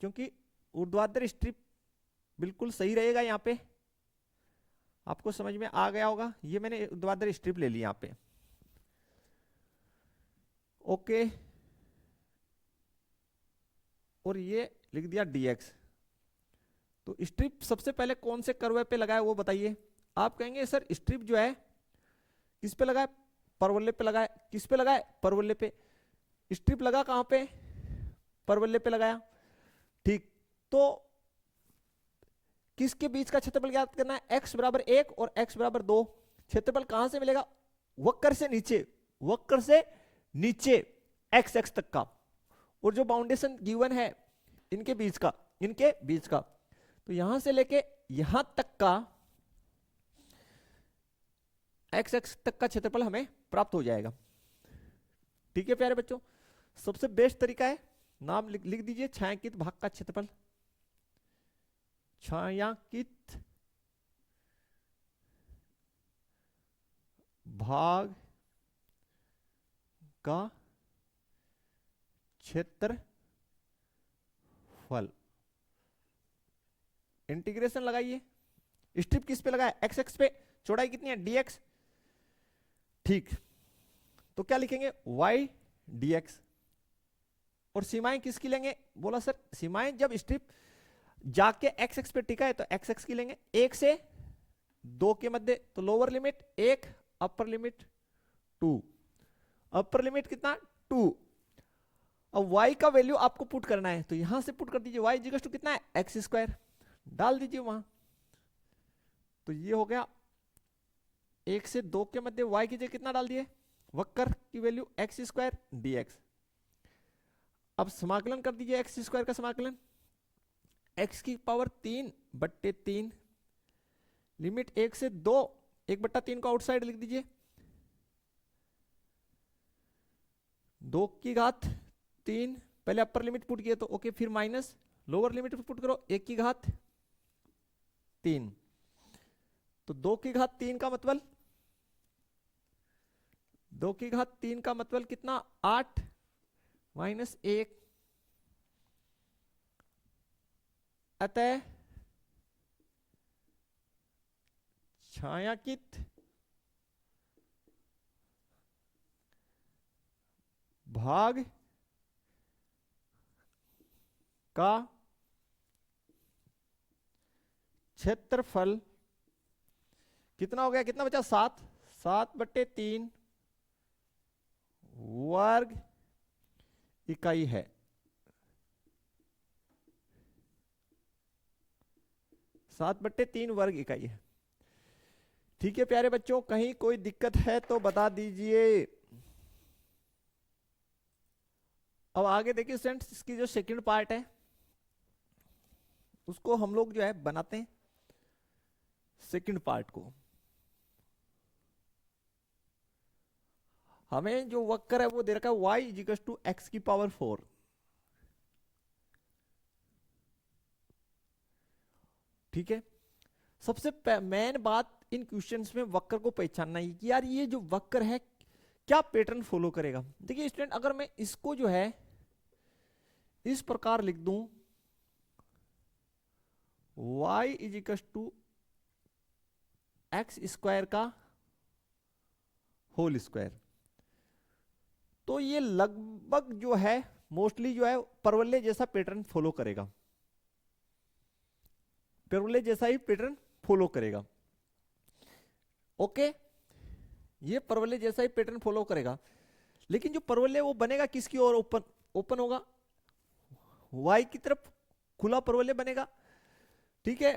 क्योंकि ऊर्ध्वाधर स्ट्रिप बिल्कुल सही रहेगा यहाँ पे, आपको समझ में आ गया होगा। ये मैंने ऊर्ध्वाधर स्ट्रिप ले ली यहाँ पे। ओके, और ये लिख दिया dx। तो स्ट्रिप सबसे पहले कौन से कर्व पे लगाए वो बताइए। आप कहेंगे सर स्ट्रिप जो है किस पे लगाए, परवलय पे लगाए। किस पे लगाए, परवलय पे। स्ट्रिप लगा कहां पे, परवलय पे लगाया। ठीक, तो किसके बीच का क्षेत्रफल ज्ञात करना है, x बराबर 1 और x बराबर 2। क्षेत्रफल कहां से मिलेगा, वक्र से नीचे, वक्र से नीचे x x तक का, और जो बाउंडेशन गिवन है इनके बीच का, इनके बीच का, तो यहां से लेके यहां तक का x x तक का क्षेत्रफल हमें प्राप्त हो जाएगा। ठीक है प्यारे बच्चों, सबसे बेस्ट तरीका है, नाम लिख दीजिए, छायांकित भाग का क्षेत्रफल। छायांकित भाग का क्षेत्रफल। इंटीग्रेशन लगाइए। स्ट्रिप किस पे लगा है, एक्स एक्स पे। चौड़ाई कितनी है, dx। ठीक, तो क्या लिखेंगे, y dx। और सीमाएं किसकी लेंगे, बोला सर सीमाएं जब स्ट्रिप जाके एक्स एक्स पे टिका है तो एक्स एक्स की लेंगे। 1 से 2 के मध्य, तो lower limit 1, upper limit 2। Upper limit कितना, 2। अब y का वैल्यू आपको पुट करना है, तो यहां से पुट कर दीजिए, y इक्वल टू कितना है, एक्स स्क्वायर डाल दीजिए वहां। तो ये हो गया 1 से 2 के मध्य y की जगह कितना डाल दिए, वक्र की वैल्यू एक्स स्क्वायर dx। अब समाकलन कर दीजिए, एक्स स्क्वायर का समाकलन, x की पावर 3/3, लिमिट 1 से 2, 1/3 को आउटसाइड लिख दीजिए, 2 की घात 3, पहले अपर लिमिट पुट किए तो ओके, फिर माइनस लोअर लिमिट पुट करो, 1 की घात 3। तो 2 की घात 3 का मतलब, 2 की घात 3 का मतलब कितना, 8 माइनस 1, अतः छायांकित भाग का क्षेत्रफल कितना हो गया, कितना बचा, 7, 7/3 वर्ग इकाई है। 7/3 वर्ग इकाई है। ठीक है प्यारे बच्चों, कहीं कोई दिक्कत है तो बता दीजिए। अब आगे देखिए स्टूडेंट्स, इसकी जो सेकंड पार्ट है उसको हम लोग जो है बनाते हैं, सेकंड पार्ट को। हमें जो वक्र है वो दे रखा है y इक्वल टू एक्स की पावर 4। ठीक है, सबसे मेन बात इन क्वेश्चंस में वक्र को पहचानना है कि यार ये जो वक्र है क्या पैटर्न फॉलो करेगा। देखिए स्टूडेंट, अगर मैं इसको जो है इस प्रकार लिख दूं, y equal to x square का होल स्क्वायर, तो ये लगभग जो है मोस्टली जो है परवलय जैसा पैटर्न फॉलो करेगा, परवलय जैसा ही पैटर्न फॉलो करेगा। ओके, ये परवलय जैसा ही पैटर्न फॉलो करेगा, लेकिन जो परवलय वो बनेगा किसकी ओर, ओपन, ओपन होगा, y की तरफ खुला परवलय बनेगा। ठीक है,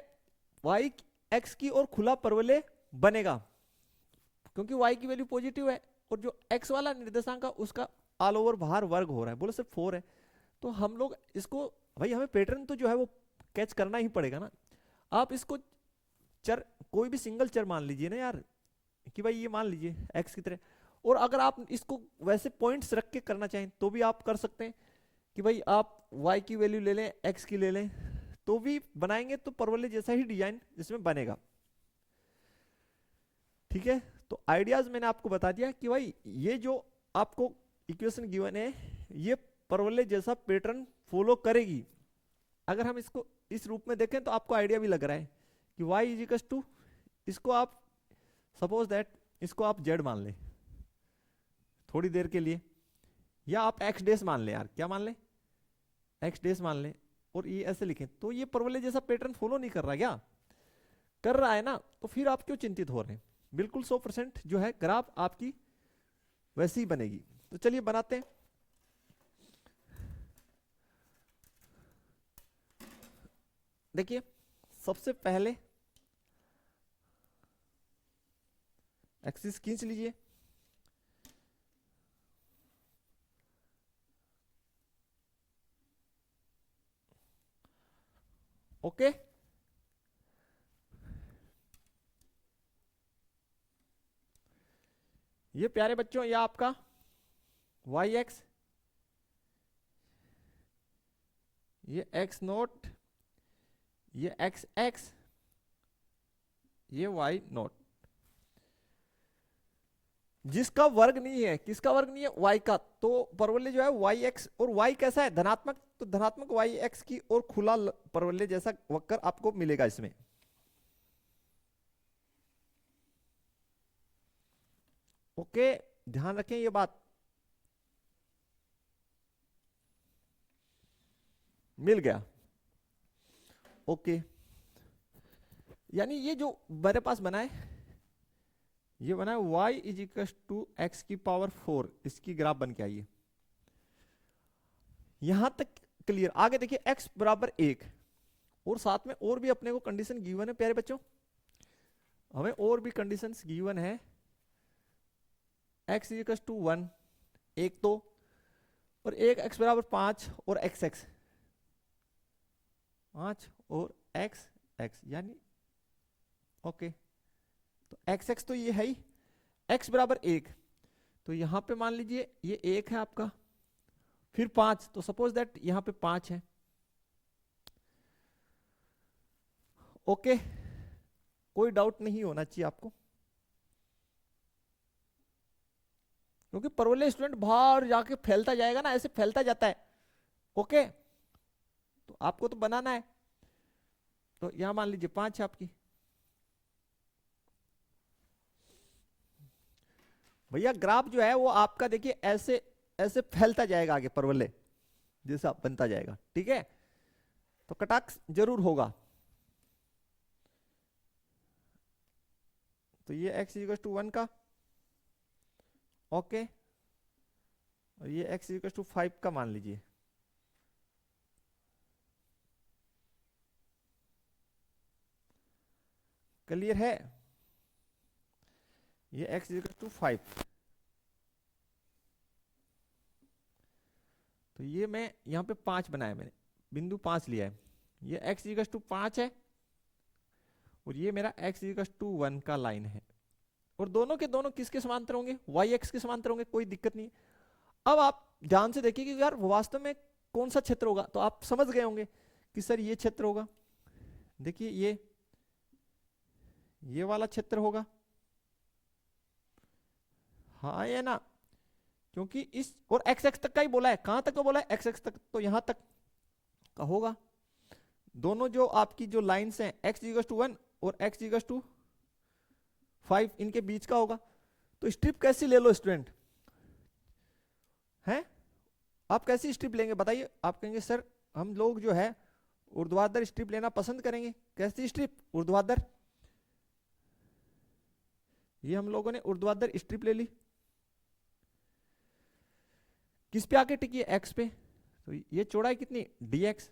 y x की ओर खुला परवलय बनेगा, क्योंकि y की वैल्यू पॉजिटिव है और जो x वाला निर्देशांक है उसका ऑल ओवर बाहर वर्ग हो रहा है, बोलो सिर्फ 4 है। तो हम लोग इसको, भाई हमें पैटर्न तो जो है वो कैच करना ही पड़ेगा ना। आप इसको चर, कोई भी सिंगल चर मान लीजिए ना यार, कि भाई ये मान लीजिए x की तरह, और अगर आप इसको वैसे पॉइंट्स रख के करना चाहें तो भी आप कर सकते हैं कि भाई आप y की वैल्यू ले लें, x की ले लें, तो भी बनाएंगे तो परवलय जैसा ही डिजाइन इसमें बनेगा। ठीक है, तो आइडियाज मैंने आपको बता दिया कि भाई ये जो आपको इक्वेशन गिवन है ये परवलय जैसा पैटर्न फॉलो करेगी। अगर हम इसको इस रूप में देखें तो आपको आइडिया भी लग रहा है कि y इक्वल टू इसको आप सपोज दैट इसको आप जेड मान लें थोड़ी देर के लिए, या आप एक्स डेस मान लें यार, क्या मान लें, एक्स डेस मान लें, और ये ऐसे लिखें, तो ये परवलय जैसा पैटर्न फॉलो नहीं कर रहा, क्या कर रहा है ना, तो फिर आप क्यों चिंतित हो रहे हैं। बिल्कुल 100% जो है ग्राफ आपकी वैसी ही बनेगी। तो चलिए बनाते हैं। देखिए सबसे पहले एक्सिस खींच लीजिए, ओके। ये प्यारे बच्चों ये आपका वाई एक्स, ये एक्स नोट, ये एक्स एक्स, ये वाई नोट। जिसका वर्ग नहीं है, किसका वर्ग नहीं है, वाई का, तो परवलय जो है वाई एक्स, और वाई कैसा है, धनात्मक, तो धनात्मक वाई एक्स की और खुला परवलय जैसा वक्र आपको मिलेगा इसमें। ओके, ध्यान रखें ये बात, मिल गया, ओके। यानी ये जो मेरे पास बना है, ये बना है y is equal to x की पावर 4, इसकी ग्राफ बन के आई है। यहां तक क्लियर। आगे देखिए x बराबर 1, और साथ में और भी अपने को कंडीशन गिवन है प्यारे बच्चों, हमें और भी कंडीशंस गिवन है। x इज इक्वल टू 1, एक तो, और एक x बराबर 5 और x x 5 और x x, यानी ओके। तो x x तो ये है ही, x बराबर 1, तो यहां पे मान लीजिए ये 1 है आपका, फिर 5, तो सपोज दैट यहां पे 5 है, ओके। कोई डाउट नहीं होना चाहिए आपको, क्योंकि परवलय स्टूडेंट बाहर जाके फैलता जाएगा ना, ऐसे फैलता जाता है, ओके। तो आपको तो बनाना है, तो यहां मान लीजिए 5 है आपकी। भैया ग्राफ जो है वो आपका देखिए ऐसे ऐसे फैलता जाएगा आगे, परवलय जैसा बनता जाएगा, ठीक है। तो कटाक्ष जरूर होगा। तो ये x इक्वल टू 1 का, ओके, और ये x इक्वल टू 5 का मान लीजिए, क्लियर है। ये x इक्वल टू 5, तो ये मैं यहां पे 5 बनाया, मैंने बिंदु 5 लिया है, ये x इक्वल टू 5 है, और ये मेरा x इक्वल टू 1 का लाइन है, और दोनों के दोनों किसके समांतर होंगे, वाई एक्स के समांतर होंगे, कोई दिक्कत नहीं। अब आप ध्यान से देखिए कि यार वास्तव में कौन सा क्षेत्र होगा, तो आप समझ गए होंगे कि सर ये क्षेत्र होगा, देखिए ये वाला क्षेत्र होगा, हाँ या ना, क्योंकि इस और एक्स एक्स तक का ही बोला है, कहां तक का बोला है, एक्स एक्स तक, तो यहां तक का होगा। दोनों जो आपकी जो लाइंस हैं x इक्वल टू 1 और x इक्वल टू 5, इनके बीच का होगा। तो स्ट्रिप कैसी ले लो स्टूडेंट, हैं आप कैसी स्ट्रिप लेंगे बताइए। आप कहेंगे सर हम लोग जो है ऊर्ध्वाधर स्ट्रिप लेना पसंद करेंगे। कैसी स्ट्रिप, ऊर्ध्वाधर। ये हम लोगों ने ऊर्ध्वाधर स्ट्रिप ले ली, किस पे आके टिकी है, एक्स पे, तो ये चौड़ाई कितनी, dx,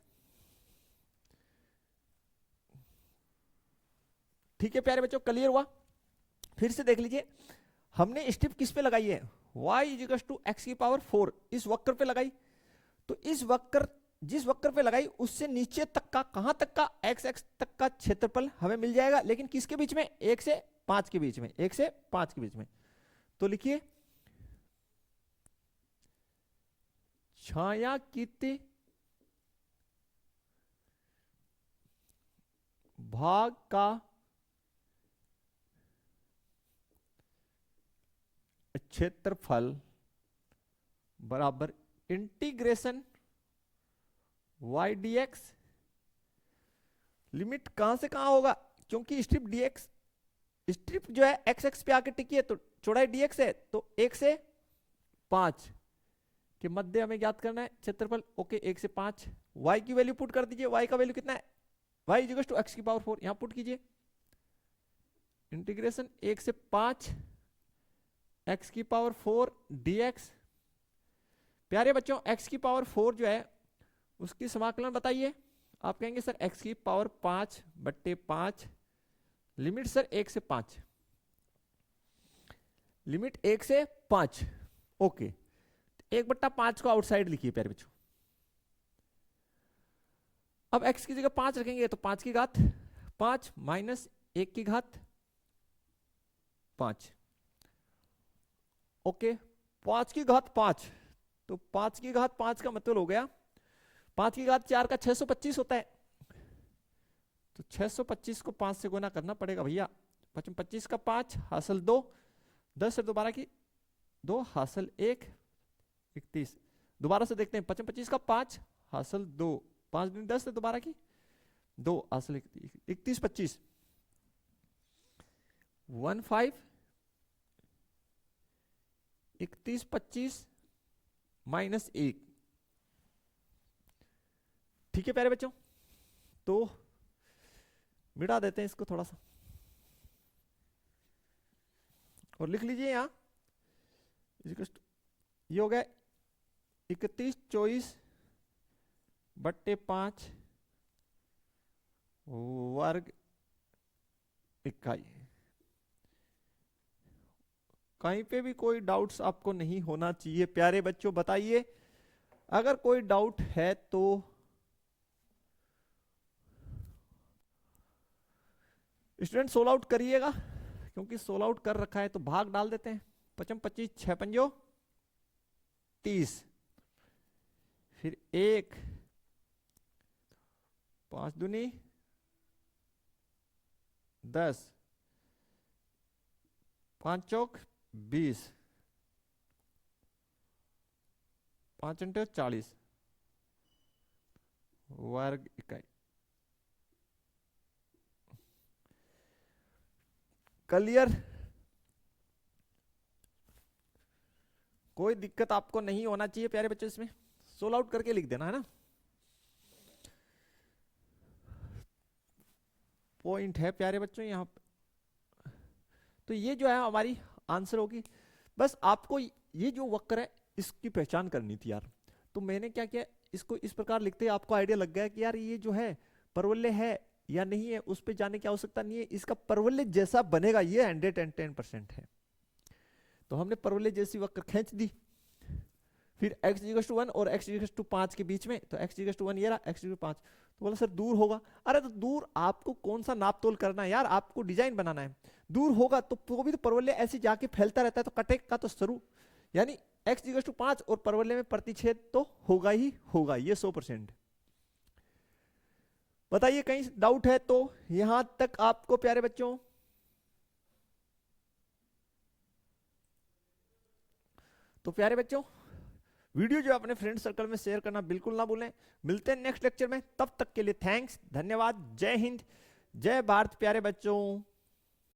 ठीक है प्यारे बच्चों, क्लियर हुआ। फिर से देख लीजिए, हमने स्ट्रिप किस पे लगाई है, y इक्वल टू एक्स की पावर 4, इस वक्र पे लगाई। तो इस वक्र, जिस वक्र पे लगाई उससे नीचे तक का, कहां तक का, x x तक का क्षेत्रफल हमें मिल जाएगा, लेकिन किसके बीच में, 1 से 5 के बीच में, 1 से 5 के बीच में। तो लिखिए छायांकित भाग का क्षेत्रफल बराबर इंटीग्रेशन y dx, लिमिट कहां से कहां होगा, क्योंकि स्ट्रिप dx स्ट्रिप जो है एक्स एक्स पे आके टिकी है तो चौड़ाई dx है, तो 1 से 5 के मध्य हमें ज्ञात करना है क्षेत्रफल। ओके 1 से 5, y की वैल्यू पुट कर दीजिए, y का वैल्यू कितना है, y is equal to x की पावर 4, यहां पुट कीजिए इंटीग्रेशन 1 से 5 x की पावर 4 dx। प्यारे बच्चों x की पावर 4 जो है उसकी समाकलन बताइए। आप कहेंगे सर x की पावर 5 बट्टे 5, लिमिट सर 1 से 5, लिमिट 1 से 5। ओके 1/5 को आउटसाइड लिखिए प्यारे बच्चों। अब x की जगह 5 रखेंगे तो 5 की घात 5 माइनस 1 की घात 5। ओके 5 की घात 5, तो 5 की घात 5 का मतलब हो गया 5 की घात 4 का 625 होता है, तो 625 को 5 से गुना करना पड़ेगा भैया। 25 का 5 हासिल 2, 10 से दोबारा की 2 हासिल 1, 31। दोबारा से देखते हैं 25 का 5 हासिल 2, 5 दिन 10 से दोबारा की 2 हासिल 31, 25 15 31 25 माइनस 1। ठीक है प्यारे बच्चों, तो मिटा देते हैं इसको थोड़ा सा और लिख लीजिए यहां, ये हो गया 31 24 बट्टे 5 वर्ग इकाई। कहीं पे भी कोई डाउट्स आपको नहीं होना चाहिए प्यारे बच्चों, बताइए अगर कोई डाउट है तो। स्टूडेंट सोल्व आउट करिएगा, क्योंकि सोल्व आउट कर रखा है तो भाग डाल देते हैं। 55 25 6 पंजो 30, फिर 1 5 दूनी 10, 5 चौक 20, 5 अंटे 40 वर्ग इकाई। क्लियर? कोई दिक्कत आपको नहीं होना चाहिए प्यारे बच्चों, इसमें सोल्व आउट करके लिख देना है ना। पॉइंट है प्यारे बच्चों यहाँ पे। तो ये जो है हमारी आंसर होगी। बस आपको ये जो वक्र है इसकी पहचान करनी थी यार, तो मैंने क्या किया, इसको इस प्रकार लिखते आपको आइडिया लग गया कि यार ये जो है परवलय है या नहीं है, उस पर जाने की आवश्यकता नहीं है, इसका परवलय जैसा बनेगा ये 110% है। तो हमने परवलय जैसी वक्र खींच दी, फिर x = 1 और x = 5 के बीच में, तो x = 1 ये रहा, x = 5, तो बोला सर दूर होगा। अरे तो दूर आपको कौन सा नाप तोल करना है यार, आपको डिजाइन बनाना है। दूर होगा तो वो भी तो परवलय ऐसे जाके फैलता रहता है, तो कटेगा तो शुरू, यानी x = 5 और परवलय में प्रतिच्छेद तो होगा ही होगा, ये 100%। बताइए कहीं डाउट है तो यहां तक आपको प्यारे बच्चों? तो प्यारे बच्चों वीडियो जो अपने फ्रेंड सर्कल में शेयर करना बिल्कुल ना भूलें। मिलते हैं नेक्स्ट लेक्चर में, तब तक के लिए थैंक्स, धन्यवाद, जय हिंद, जय भारत प्यारे बच्चों।